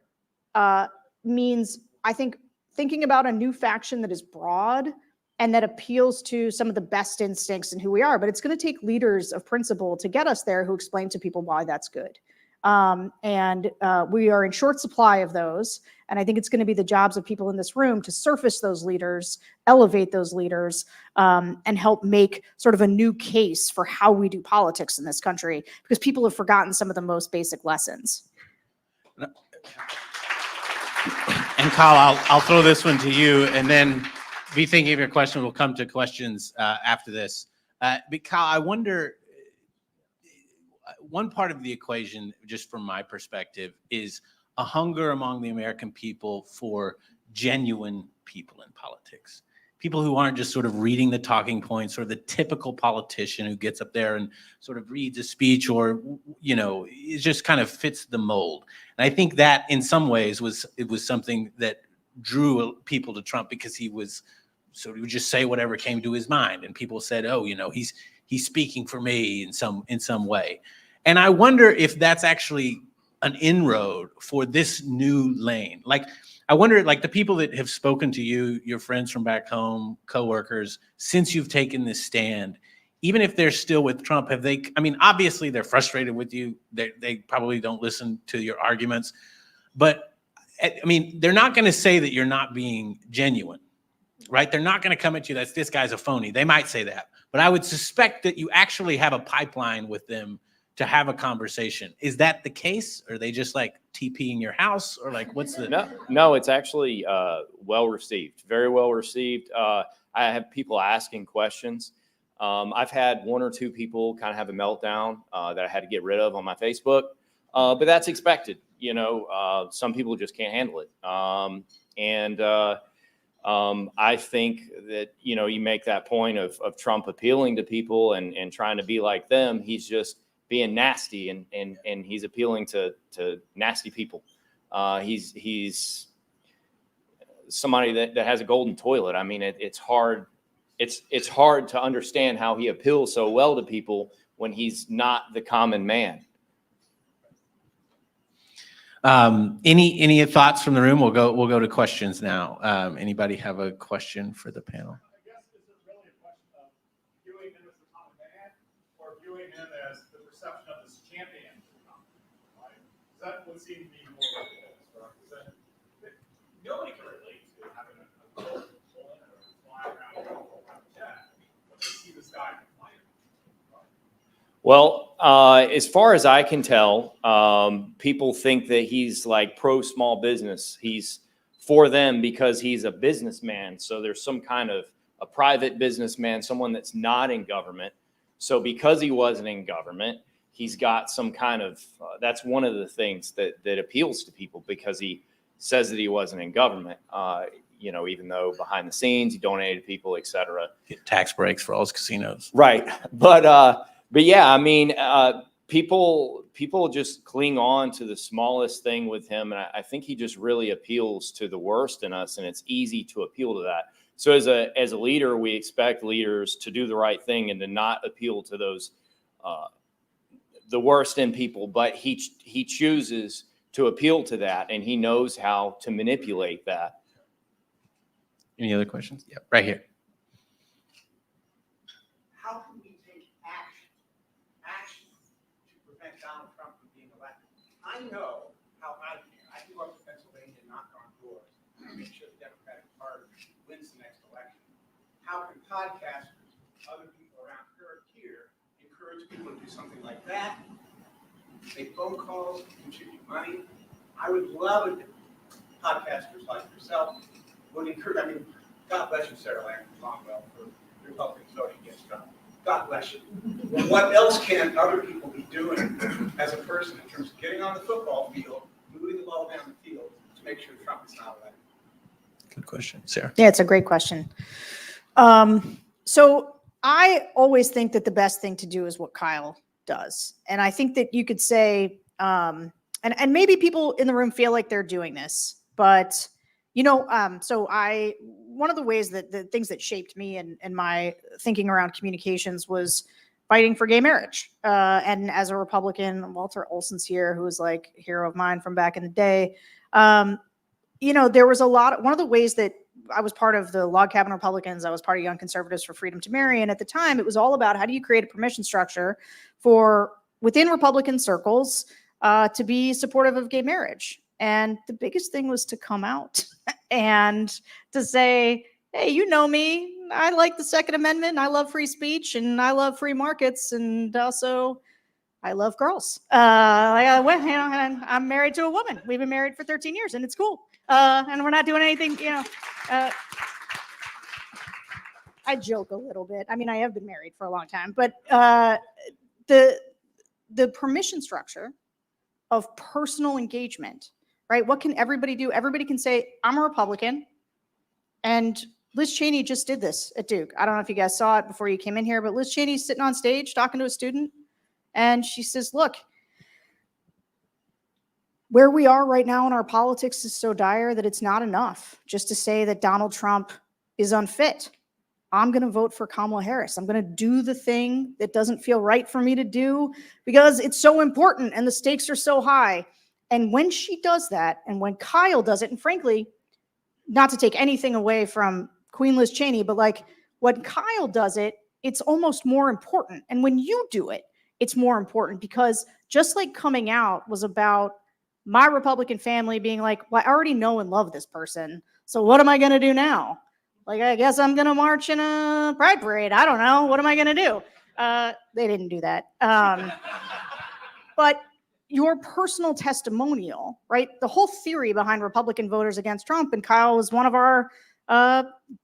[SPEAKER 9] means, I think, thinking about a new faction that is broad and that appeals to some of the best instincts in who we are. But it's going to take leaders of principle to get us there who explain to people why that's good. And we are in short supply of those. And I think it's going to be the jobs of people in this room to surface those leaders, elevate those leaders, and help make sort of a new case for how we do politics in this country, because people have forgotten some of the most basic lessons.
[SPEAKER 2] And Kyle, I'll throw this one to you, and then be thinking of your question. We'll come to questions after this. But Kyle, I wonder, one part of the equation, just from my perspective, is a hunger among the American people for genuine people in politics. People who aren't just sort of reading the talking points, or the typical politician who gets up there and sort of reads a speech, or, it just kind of fits the mold. And I think that in some ways was something that drew people to Trump, because he would just say whatever came to his mind. And people said, oh, he's speaking for me in some way. And I wonder if that's actually an inroad for this new lane. Like, I wonder, like, the people that have spoken to you, your friends from back home, coworkers, since you've taken this stand, even if they're still with Trump, have they, I mean, obviously they're frustrated with you. They probably don't listen to your arguments, but I mean, they're not going to say that you're not being genuine, right? They're not going to come at you that this guy's a phony. They might say that, but I would suspect that you actually have a pipeline with them to have a conversation. Is that the case? Or are they just like TPing your house, or like, what's the?
[SPEAKER 8] No, it's actually well received, very well received. I have people asking questions. I've had one or two people kind of have a meltdown that I had to get rid of on my Facebook, but that's expected. Some people just can't handle it. I think that, you make that point of Trump appealing to people and trying to be like them. He's just being nasty, and he's appealing to nasty people. He's somebody that has a golden toilet. I mean, it's hard. It's hard to understand how he appeals so well to people when he's not the common man.
[SPEAKER 2] Any thoughts from the room? We'll go to questions now. Anybody have a question for the panel?
[SPEAKER 10] I guess this is really a question of viewing him as the common man, or viewing him as the perception of this champion. Right? That would seem to be more like this, right? Nobody can relate to having a bullet or fly around a jet, but they see this guy flying.
[SPEAKER 8] Well, as far as I can tell, people think that he's like pro small business. He's for them because he's a businessman. So there's some kind of a private businessman, someone that's not in government. So because he wasn't in government, he's got some kind of, that's one of the things that appeals to people, because he says that he wasn't in government, even though behind the scenes he donated to people, et cetera.
[SPEAKER 2] Get tax breaks for all his casinos.
[SPEAKER 8] Right. But yeah, I mean, people just cling on to the smallest thing with him. And I think he just really appeals to the worst in us, and it's easy to appeal to that. So as a leader, we expect leaders to do the right thing and to not appeal to those, the worst in people, but he chooses to appeal to that, and he knows how to manipulate that.
[SPEAKER 2] Any other questions? Yeah, right here.
[SPEAKER 5] How can we take action to prevent Donald Trump from being elected? I know how I feel. I go up to Pennsylvania and knock on doors and make sure the Democratic Party wins the next election. How can podcasters, other people around here, encourage people to do something like that? Make phone calls, contribute money. I would love it if podcasters like yourself would encourage. I mean, God bless you, Sarah Longwell, for Republicans voting against Trump. God bless you. Well, what else can other people be doing as a person in terms of getting on the football field, moving the ball down the field to make sure Trump is not elected?
[SPEAKER 2] Good question, Sarah.
[SPEAKER 9] Yeah, it's a great question. So I always think that the best thing to do is what Kyle does. And I think that you could say, and maybe people in the room feel like they're doing this, but so one of the ways that the things that shaped me and my thinking around communications was fighting for gay marriage. And as a Republican, Walter Olson's here, who was like a hero of mine from back in the day. There was one of the ways that I was part of the Log Cabin Republicans, I was part of Young Conservatives for Freedom to Marry. And at the time, it was all about how do you create a permission structure for within Republican circles to be supportive of gay marriage. And the biggest thing was to come out and to say, hey, you know me, I like the Second Amendment, I love free speech, and I love free markets, and also I love girls. And I'm married to a woman. We've been married for 13 years, and it's cool. And we're not doing anything, I joke a little bit. I mean, I have been married for a long time, but the permission structure of personal engagement, right? What can everybody do? Everybody can say, I'm a Republican. And Liz Cheney just did this at Duke. I don't know if you guys saw it before you came in here, but Liz Cheney's sitting on stage talking to a student. And she says, look, where we are right now in our politics is so dire that it's not enough just to say that Donald Trump is unfit. I'm going to vote for Kamala Harris. I'm going to do the thing that doesn't feel right for me to do because it's so important and the stakes are so high. And when she does that, and when Kyle does it, and frankly, not to take anything away from Queen Liz Cheney, but like when Kyle does it, it's almost more important. And when you do it, it's more important because just like coming out was about my Republican family being like, well, I already know and love this person. So what am I going to do now? Like, I guess I'm going to march in a pride parade. I don't know. What am I going to do? They didn't do that. But your personal testimonial, right? The whole theory behind Republican voters against Trump, and Kyle was one of our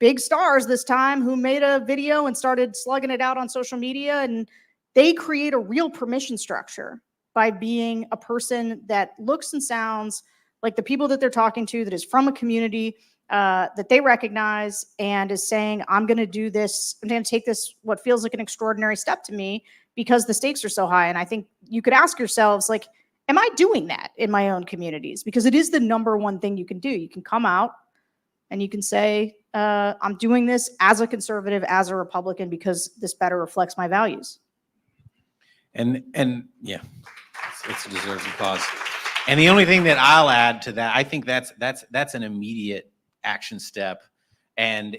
[SPEAKER 9] big stars this time who made a video and started slugging it out on social media. And they create a real permission structure by being a person that looks and sounds like the people that they're talking to, that is from a community that they recognize and is saying, I'm going to do this. I'm going to take this, what feels like an extraordinary step to me because the stakes are so high. And I think you could ask yourselves, like, am I doing that in my own communities? Because it is the number one thing you can do. You can come out and you can say, I'm doing this as a conservative, as a Republican, because this better reflects my values.
[SPEAKER 2] And yeah, it's a deserved applause. And the only thing that I'll add to that, I think that's an immediate action step. And,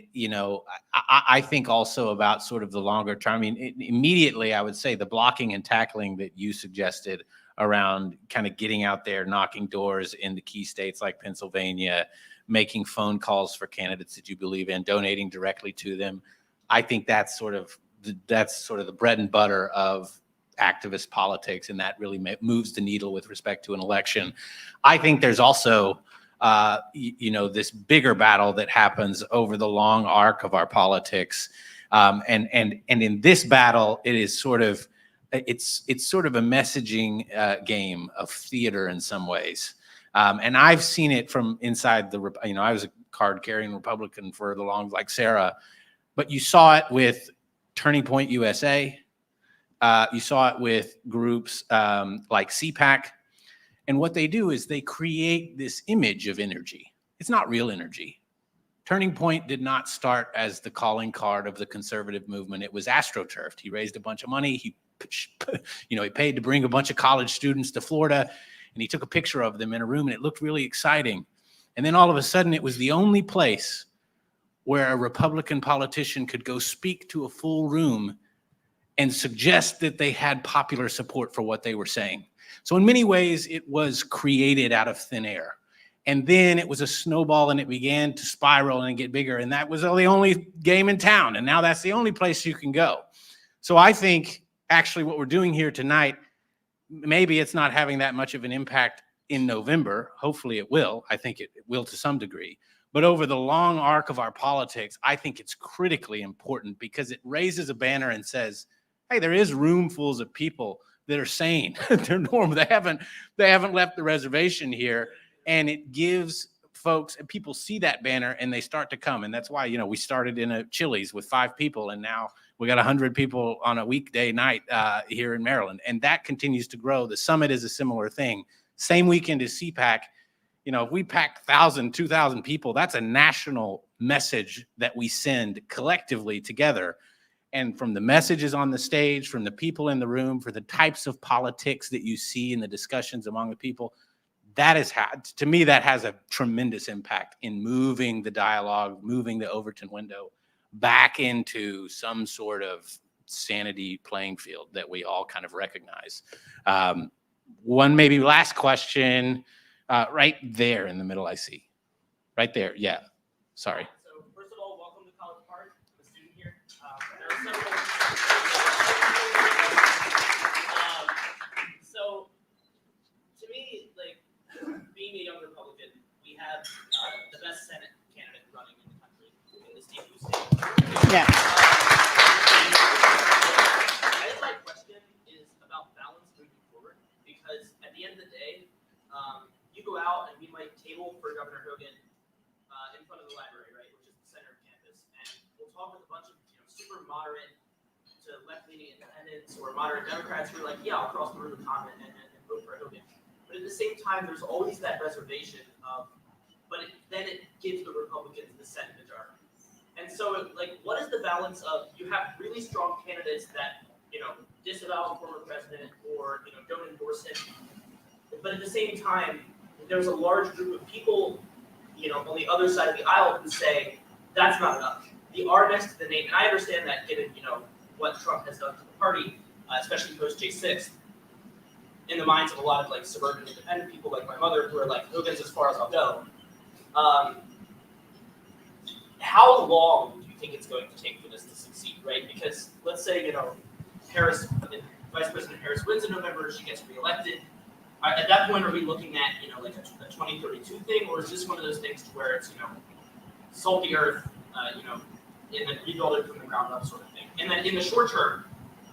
[SPEAKER 2] I think also about sort of the longer term. I mean, immediately I would say the blocking and tackling that you suggested around kind of getting out there, knocking doors in the key states like Pennsylvania, making phone calls for candidates that you believe in, donating directly to them. I think that's sort of the bread and butter of activist politics, and that really moves the needle with respect to an election. I think there's also this bigger battle that happens over the long arc of our politics, and in this battle, it is sort of it's sort of a messaging game of theater in some ways. And I've seen it from inside the, I was a card carrying Republican for the long, like Sarah, but you saw it with Turning Point USA. You saw it with groups like CPAC. And what they do is they create this image of energy. It's not real energy. Turning Point did not start as the calling card of the conservative movement. It was astroturfed. He raised a bunch of money. He paid to bring a bunch of college students to Florida, and he took a picture of them in a room, and it looked really exciting. And then all of a sudden, it was the only place where a Republican politician could go speak to a full room and suggest that they had popular support for what they were saying. So in many ways, it was created out of thin air. And then it was a snowball, and it began to spiral and get bigger. And that was the only game in town. And now that's the only place you can go. So I think actually what we're doing here tonight, maybe it's not having that much of an impact in November. Hopefully it will. I think it will to some degree. But over the long arc of our politics, I think it's critically important because it raises a banner and says, hey, there is roomfuls of people that are sane. They're normal. They haven't left the reservation here. And it gives folks, and people see that banner and they start to come. And that's why, we started in a Chili's with 5 people, and now we got 100 people on a weekday night here in Maryland. And that continues to grow. The summit is a similar thing. Same weekend as CPAC. If we pack 1,000, 2,000 people, that's a national message that we send collectively together. And from the messages on the stage, from the people in the room, for the types of politics that you see in the discussions among the people, to me, that has a tremendous impact in moving the dialogue, moving the Overton window back into some sort of sanity playing field that we all kind of recognize. One maybe last question, right there in the middle, I see. Right there, yeah, sorry.
[SPEAKER 11] So first of all, welcome to College Park. I'm a student here. There are several. So to me, being a young Republican, we have the best Senate candidate running in the country in this deep blue state.
[SPEAKER 9] Yeah.
[SPEAKER 11] I guess my question is about balance moving forward, because at the end of the day, you go out and we might table for Governor Hogan in front of the library, right, which is the center of campus, and we'll talk with a bunch of super moderate to left-leaning independents or moderate Democrats who are like, yeah, I'll cross the Rubicon and vote for Hogan. But at the same time, there's always that reservation of, then it gives the Republicans the Senate majority. And so, what is the balance of, you have really strong candidates that, disavow a former president or, don't endorse him. But at the same time, there's a large group of people, on the other side of the aisle who say, that's not enough. The R next to the name, and I understand that given, what Trump has done to the party, especially post J6, in the minds of a lot of suburban independent people like my mother who are like, Hogan's as far as I'll go. How long do you think it's going to take for this to succeed, right? Because let's say, Vice President Harris wins in November, she gets reelected. At that point, are we looking at, a 2032 thing, or is this one of those things to where it's, salt the earth, and then rebuild it from the ground up sort of thing? And then in the short term,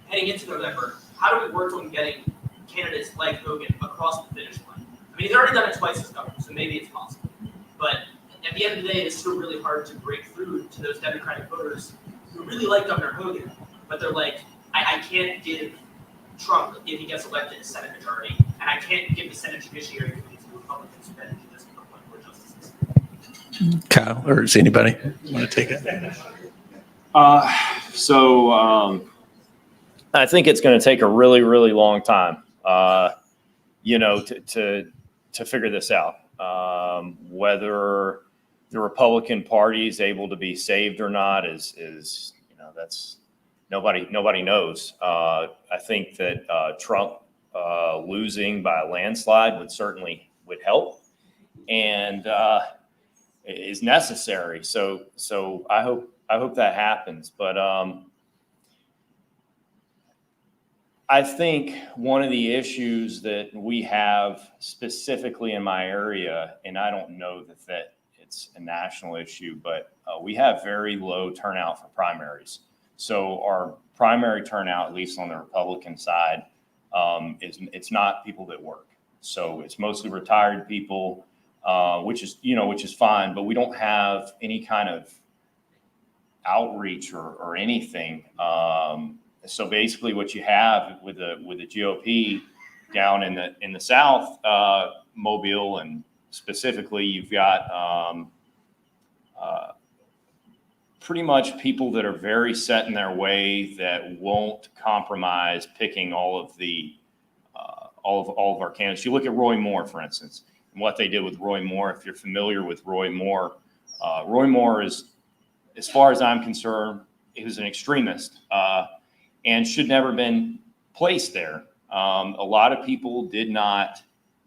[SPEAKER 11] heading into November, how do we work on getting candidates like Hogan across the finish line? I mean, he's already done it twice as governor, so maybe it's possible. But at the end of the day, it's still really hard to break through to those Democratic voters who really like Governor Hogan, but they're like, I can't give Trump, if he gets elected, a Senate majority, and I can't give the Senate judiciary to these Republicans who then can just appoint more justices.
[SPEAKER 2] Kyle, or is anybody want to take it?
[SPEAKER 8] I think it's going to take a really, really long time, to figure this out. Whether the Republican Party is able to be saved or not is that's nobody knows. I think that Trump losing by a landslide would help, and is necessary. So I hope that happens, but. I think one of the issues that we have specifically in my area, and I don't know that it's a national issue, but we have very low turnout for primaries. So our primary turnout, at least on the Republican side, it's not people that work. So it's mostly retired people, which is fine, but we don't have any kind of outreach or anything. So basically what you have with the GOP down in the South, Mobile, and specifically you've got pretty much people that are very set in their way that won't compromise picking all of our candidates. You look at Roy Moore, for instance, and what they did with Roy Moore. If you're familiar with Roy Moore is, as far as I'm concerned, he was an extremist and should never been placed there. A lot of people did not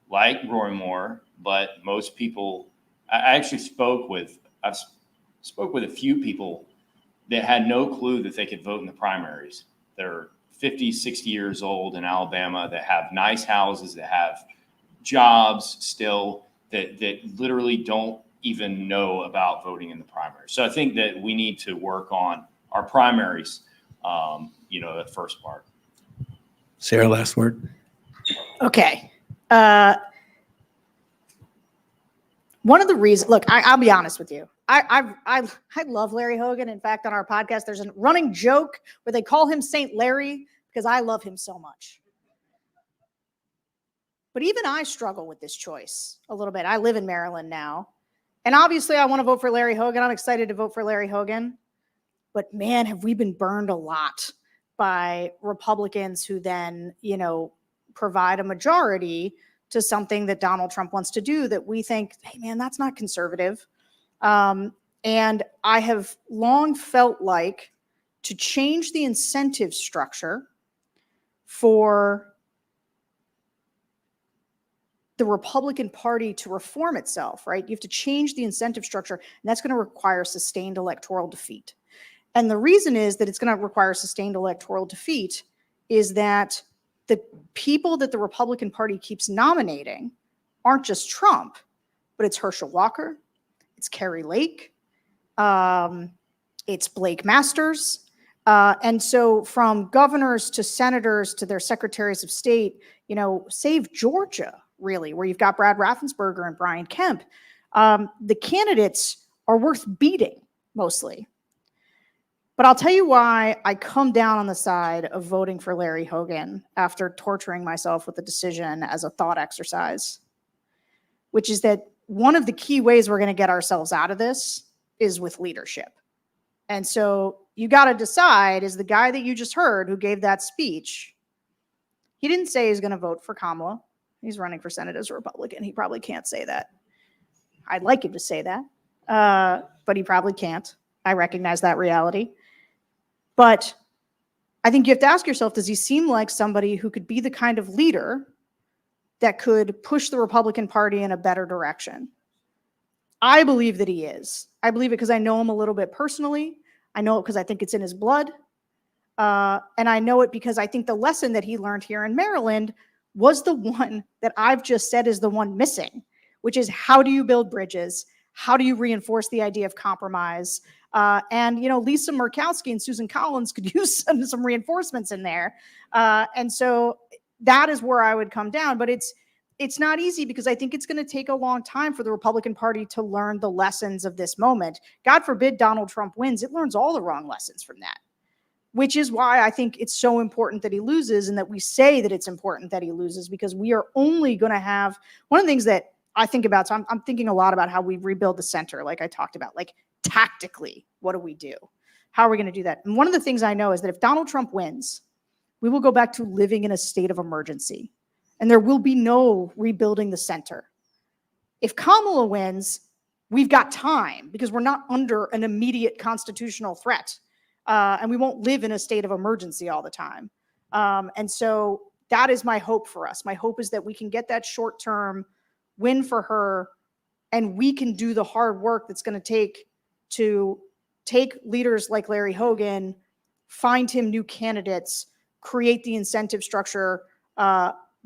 [SPEAKER 8] like Roy Moore, but most people, I actually spoke with a few people that had no clue that they could vote in the primaries. They're 50, 60 years old in Alabama that have nice houses, that have jobs still, that literally don't even know about voting in the primaries. So I think that we need to work on our primaries, the first part.
[SPEAKER 12] Sarah, last word.
[SPEAKER 9] Okay. One of the reasons, look, I'll be honest with you. I love Larry Hogan. In fact, on our podcast, there's a running joke where they call him Saint Larry because I love him so much. But even I struggle with this choice a little bit. I live in Maryland now. And obviously, I want to vote for Larry Hogan. I'm excited to vote for Larry Hogan. But man, have we been burned a lot by Republicans who then, provide a majority to something that Donald Trump wants to do that we think, hey, man, that's not conservative. And I have long felt like to change the incentive structure for the Republican Party to reform itself, right? You have to change the incentive structure, and that's going to require sustained electoral defeat. And the reason is that it's going to require sustained electoral defeat is that the people that the Republican Party keeps nominating aren't just Trump, but it's Herschel Walker, it's Kerry Lake, it's Blake Masters. And so from governors to senators to their secretaries of state, save Georgia, really, where you've got Brad Raffensperger and Brian Kemp. The candidates are worth beating mostly. But I'll tell you why I come down on the side of voting for Larry Hogan after torturing myself with the decision as a thought exercise, which is that one of the key ways we're going to get ourselves out of this is with leadership. And so you got to decide, is the guy that you just heard who gave that speech, he didn't say he's going to vote for Kamala. He's running for Senate as a Republican. He probably can't say that. I'd like him to say that, but he probably can't. I recognize that reality. But I think you have to ask yourself, does he seem like somebody who could be the kind of leader that could push the Republican Party in a better direction? I believe that he is. I believe it because I know him a little bit personally. I know it because I think it's in his blood. And I know it because I think the lesson that he learned here in Maryland was the one that I've just said is the one missing, which is how do you build bridges? How do you reinforce the idea of compromise? And Lisa Murkowski and Susan Collins could use some reinforcements in there. And so that is where I would come down. But it's not easy because I think it's going to take a long time for the Republican Party to learn the lessons of this moment. God forbid Donald Trump wins. It learns all the wrong lessons from that, which is why I think it's so important that he loses and that we say that it's important that he loses, because we are only going to have one of the things that I think about. So I'm thinking a lot about how we rebuild the center, like I talked about, like tactically, what do we do? How are we going to do that? And one of the things I know is that if Donald Trump wins, we will go back to living in a state of emergency, and there will be no rebuilding the center. If Kamala wins, we've got time because we're not under an immediate constitutional threat, and we won't live in a state of emergency all the time. And so that is my hope for us. My hope is that we can get that short-term win for her, and we can do the hard work that's going to take leaders like Larry Hogan, find him new candidates, create the incentive structure,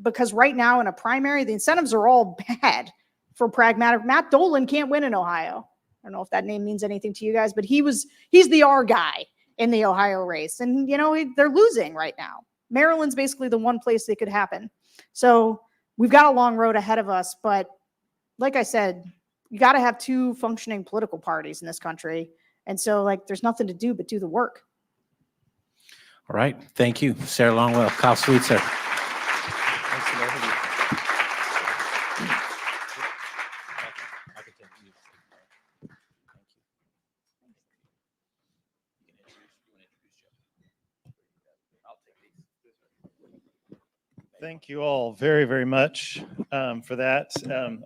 [SPEAKER 9] because right now in a primary, the incentives are all bad for pragmatic. Matt Dolan can't win in Ohio. I don't know if that name means anything to you guys, but he's the R guy in the Ohio race. And, they're losing right now. Maryland's basically the one place it could happen. So we've got a long road ahead of us, but like I said, you got to have two functioning political parties in this country. And so like, there's nothing to do but do the work.
[SPEAKER 2] All right. Thank you, Sarah Longwell. Kyle Sweetser.
[SPEAKER 1] Thank you all very, very much for that.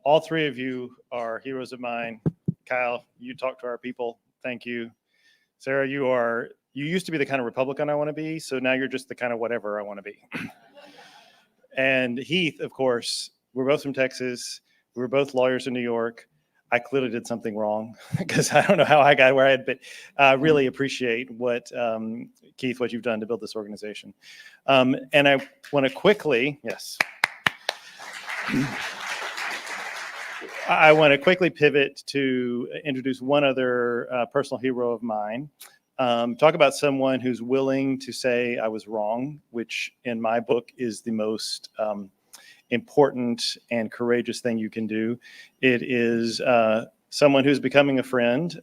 [SPEAKER 1] All three of you are heroes of mine. Kyle, you talk to our people. Thank you. Sarah, you used to be the kind of Republican I want to be, so now you're just the kind of whatever I want to be. And Heath, of course, we're both from Texas. We were both lawyers in New York. I clearly did something wrong because I don't know how I got where I had, but I really appreciate what, Keith, what you've done to build this organization. And I want to quickly, yes. I want to quickly pivot to introduce one other personal hero of mine. Talk about someone who's willing to say I was wrong, which in my book is the most important and courageous thing you can do. It is someone who's becoming a friend,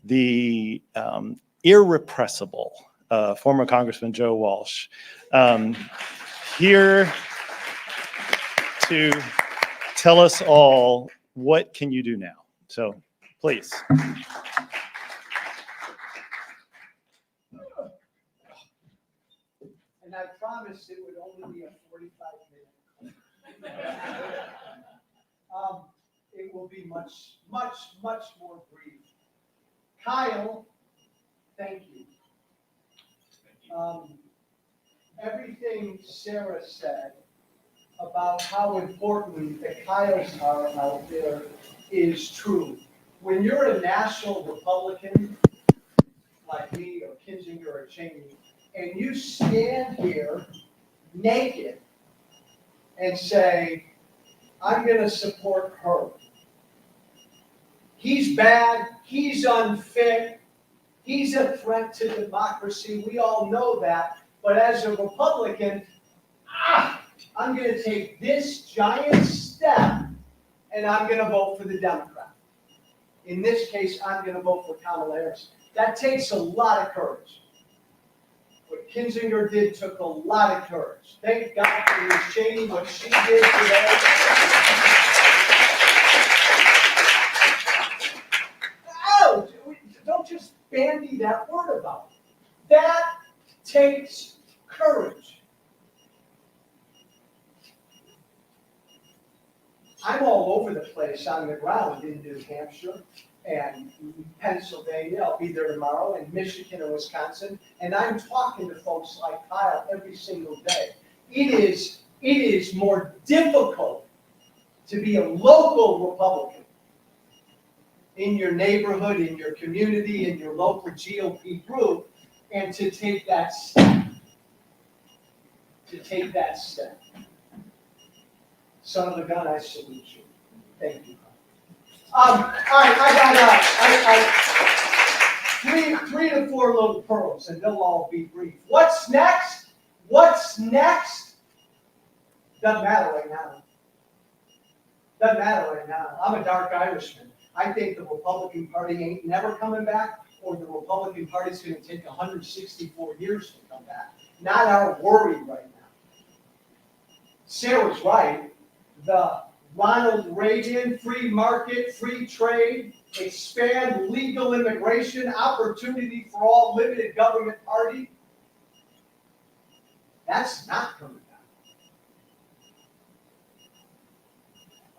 [SPEAKER 1] the irrepressible former Congressman Joe Walsh, here to tell us all what can you do now. So please.
[SPEAKER 13] And I promised it would only be a 45-minute. It will be much, much, much more brief. Kyle, thank you. Everything Sarah said about how important the Kyles are out there is true. When you're a national Republican, like me or Kinzinger or Cheney, and you stand here naked and say, I'm going to support her. He's bad, he's unfit, he's a threat to democracy, we all know that. But as a Republican, I'm going to take this giant step and I'm going to vote for the Democrat. In this case, I'm going to vote for Kamala Harris. That takes a lot of courage. What Kinzinger did took a lot of courage. Thank God for Ms. Cheney, what she did today. Oh, don't just bandy that word about it. That takes courage. I'm all over the place on the ground in New Hampshire and Pennsylvania. I'll be there tomorrow, and Michigan and Wisconsin. And I'm talking to folks like Kyle every single day. It is more difficult to be a local Republican in your neighborhood, in your community, in your local GOP group, and to take that step. To take that step. Son of a gun, I salute you. Thank you. All right, I got 3 to 4 little pearls, and they'll all be brief. What's next? What's next? Doesn't matter right now. Doesn't matter right now. I'm a dark Irishman. I think the Republican Party ain't never coming back, or the Republican Party's going to take 164 years to come back. Not our worry right now. Sarah's right. The Ronald Reagan free market, free trade, expand legal immigration, opportunity for all, limited government party. That's not coming back.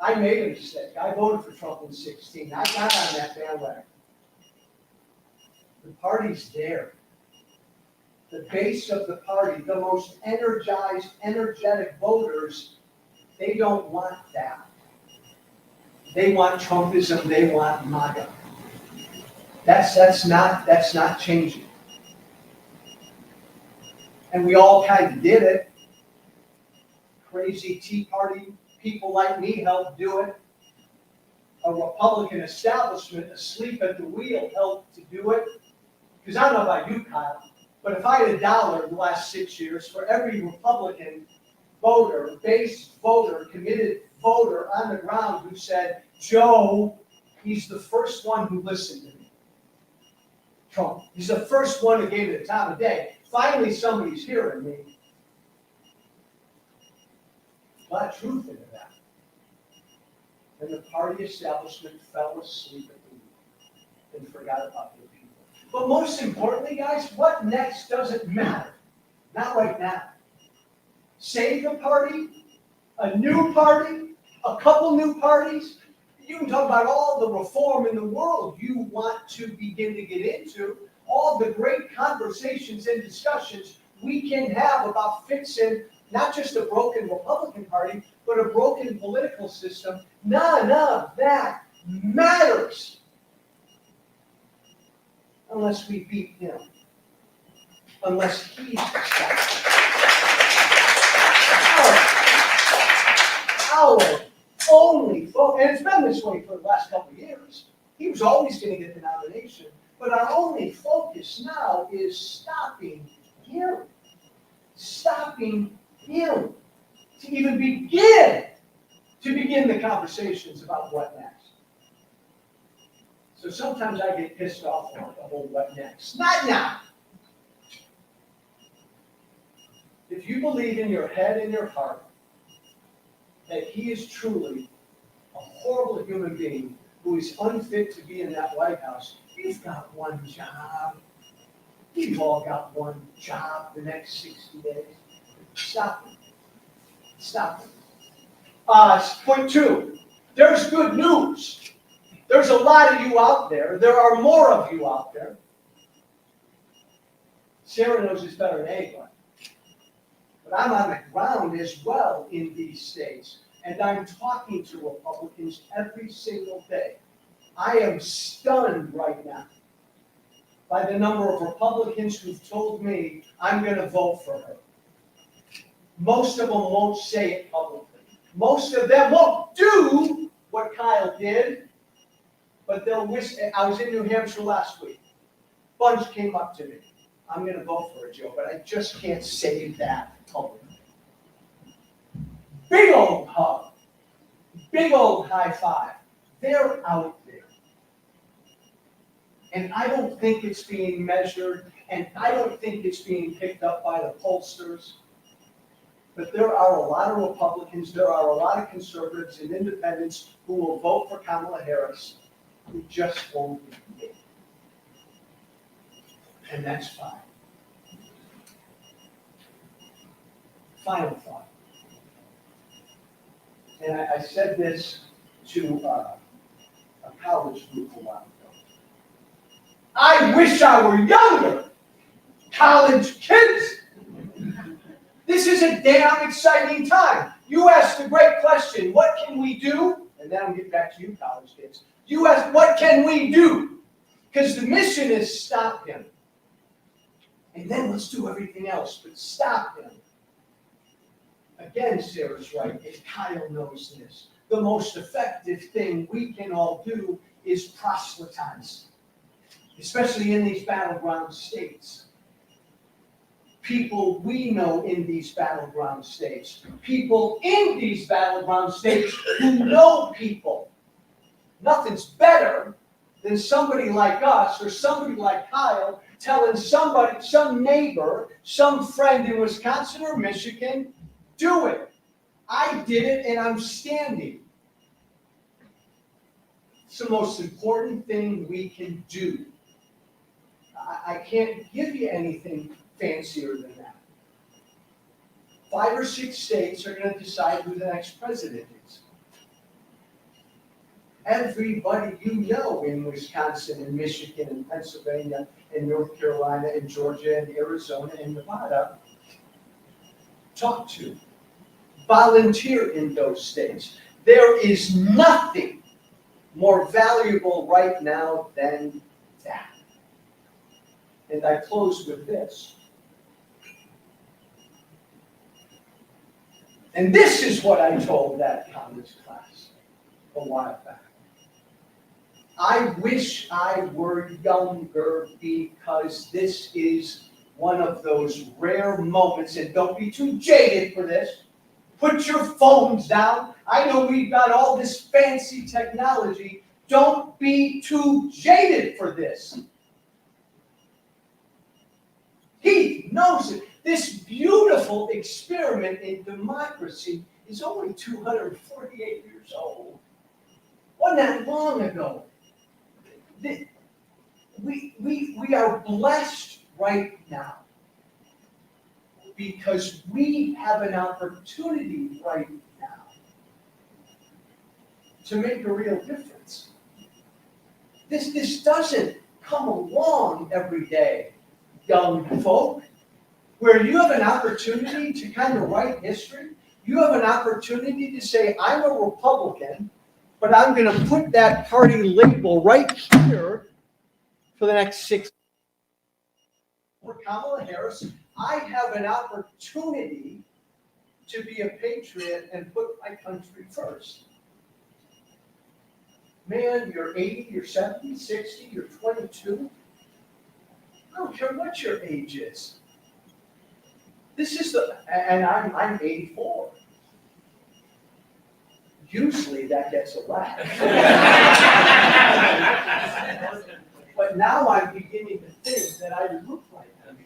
[SPEAKER 13] I made a mistake. I voted for Trump in 2016. I got on that bandwagon. The party's there. The base of the party, the most energized, energetic voters, they don't want that. They want Trumpism, they want MAGA. That's not changing. And we all kind of did it. Crazy Tea Party people like me helped do it. A Republican establishment asleep at the wheel helped to do it. Because I don't know about you, Kyle, but if I had $1 in the last 6 years for every Republican voter, base voter, committed voter on the ground who said, Joe, he's the first one who listened to me. Trump. He's the first one who gave it the time of day. Finally, somebody's hearing me. A lot of truth into that. And the party establishment fell asleep at the wheel and forgot about their people. But most importantly, guys, what next doesn't matter. Not right now. Save the party, a new party, a couple new parties. You can talk about all the reform in the world you want to begin to get into, all the great conversations and discussions we can have about fixing not just a broken Republican Party, but a broken political system. None of that matters unless we beat him, unless he's our only focus, and it's been this way for the last couple of years. He was always going to get the nomination, but our only focus now is stopping him. Stopping him to even begin the conversations about what next. So sometimes I get pissed off about the whole what next. Not now. If you believe in your head and your heart that he is truly a horrible human being who is unfit to be in that White House, you've got one job. You've all got one job the next 60 days. Stop it. Stop it. Point two, there's good news. There's a lot of you out there. There are more of you out there. Sarah knows this better than anybody. But I'm on the ground as well in these states. And I'm talking to Republicans every single day. I am stunned right now by the number of Republicans who've told me I'm going to vote for her. Most of them won't say it publicly. Most of them won't do what Kyle did, but they'll wish. I was in New Hampshire last week. Bunch came up to me. I'm going to vote for her, Joe, but I just can't say that publicly. Big old hug. Big old high five. They're out there. And I don't think it's being measured, and I don't think it's being picked up by the pollsters. But there are a lot of Republicans, there are a lot of conservatives and independents who will vote for Kamala Harris who just won't be it. And that's fine. Final thought. And I said this to a college group a while ago. I wish I were younger. College kids. This is a damn exciting time. You asked a great question. What can we do? And then I'll get back to you, college kids. You asked, what can we do? Because the mission is stop him. And then let's do everything else, but stop him. Again, Sarah's right, and Kyle knows this. The most effective thing we can all do is proselytize, especially in these battleground states. People we know in these battleground states, people in these battleground states who know people. Nothing's better than somebody like us or somebody like Kyle telling somebody, some neighbor, some friend in Wisconsin or Michigan, do it. I did it and I'm standing. It's the most important thing we can do. I can't give you anything fancier than that. 5 or 6 states are going to decide who the next president is. Everybody you know in Wisconsin and Michigan and Pennsylvania and North Carolina and Georgia and Arizona and Nevada, talk to, volunteer in those states. There is nothing more valuable right now than that. And I close with this. And this is what I told that college class a while back. I wish I were younger because this is one of those rare moments, and don't be too jaded for this, Put your phones down. I know we've got all this fancy technology. Don't be too jaded for this. He knows it. This beautiful experiment in democracy is only 248 years old. Wasn't that long ago? We are blessed right now because we have an opportunity right now to make a real difference. This doesn't come along every day, young folk, where you have an opportunity to kind of write history. You have an opportunity to say, I'm a Republican, but I'm going to put that party label right here for the next 6 years. For Kamala Harris, I have an opportunity to be a patriot and put my country first. Man, you're 80, you're 70, 60, you're 22. I don't care what your age is. This is and I'm 84. Usually that gets a laugh. But now I'm beginning to think that I look like them.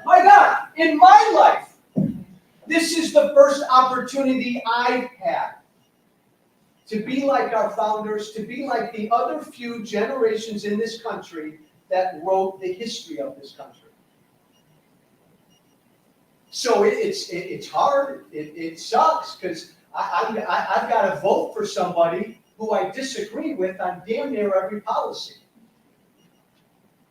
[SPEAKER 13] My God, in my life, this is the first opportunity I've had to be like our founders, to be like the other few generations in this country that wrote the history of this country. So it's hard. It sucks because I've got to vote for somebody who I disagree with on damn near every policy.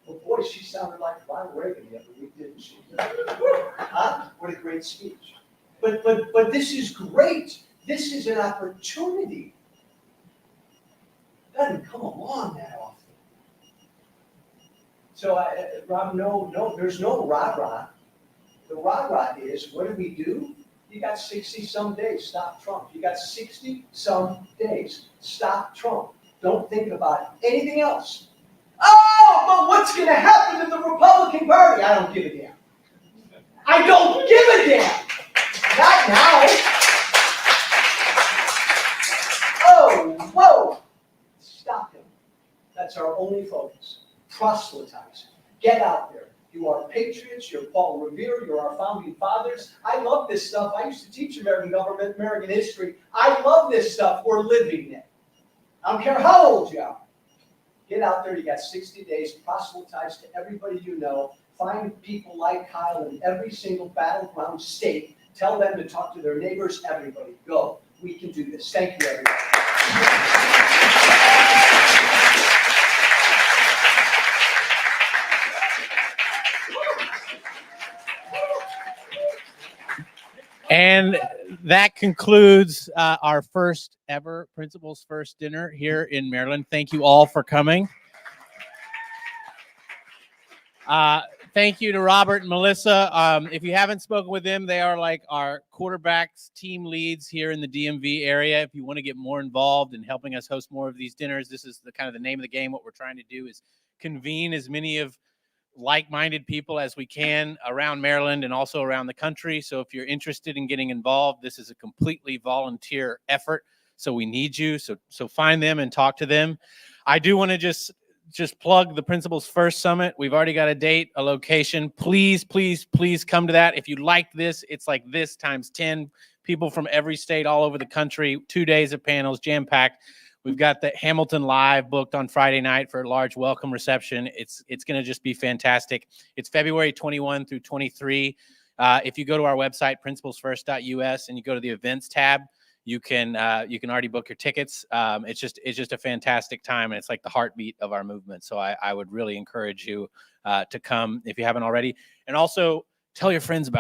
[SPEAKER 13] Well, boy, she sounded like Ronald Reagan the other week, didn't she? Huh? What a great speech. But this is great. This is an opportunity. It doesn't come along that often. So, Rob, no, there's no rah-rah. The rah-rah is, what do? You got 60-some days, stop Trump. You got 60-some days, stop Trump. Don't think about anything else. Oh, but what's going to happen to the Republican Party? I don't give a damn. I don't give a damn. Not now. Oh, whoa. Stop him. That's our only focus. Proselytize. Get out there. You are patriots, you're Paul Revere, you're our founding fathers. I love this stuff. I used to teach American government, American history. I love this stuff. We're living it. I don't care how old you are. Get out there. You got 60 days. Proselytize to everybody you know. Find people like Kyle in every single battleground state. Tell them to talk to their neighbors. Everybody, go. We can do this. Thank you, everybody.
[SPEAKER 2] And that concludes our first ever Principals First Dinner here in Maryland. Thank you all for coming. Thank you to Robert and Melissa. If you haven't spoken with them, they are like our quarterbacks, team leads here in the DMV area. If you want to get more involved in helping us host more of these dinners, this is the kind of the name of the game. What we're trying to do is convene as many of like-minded people as we can around Maryland and also around the country. So if you're interested in getting involved, this is a completely volunteer effort. So we need you. So find them and talk to them. I do want to just plug the Principals First Summit. We've already got a date, a location. Please, please, please come to that. If you like this, it's like this times 10. People from every state all over the country, 2 days of panels, jam-packed. We've got the Hamilton Live booked on Friday night for a large welcome reception. It's going to just be fantastic. It's February 21 through 23. If you go to our website, principalsfirst.us, and you go to the events tab, you can already book your tickets. It's just a fantastic time, and it's like the heartbeat of our movement. So I would really encourage you to come if you haven't already, and also tell your friends about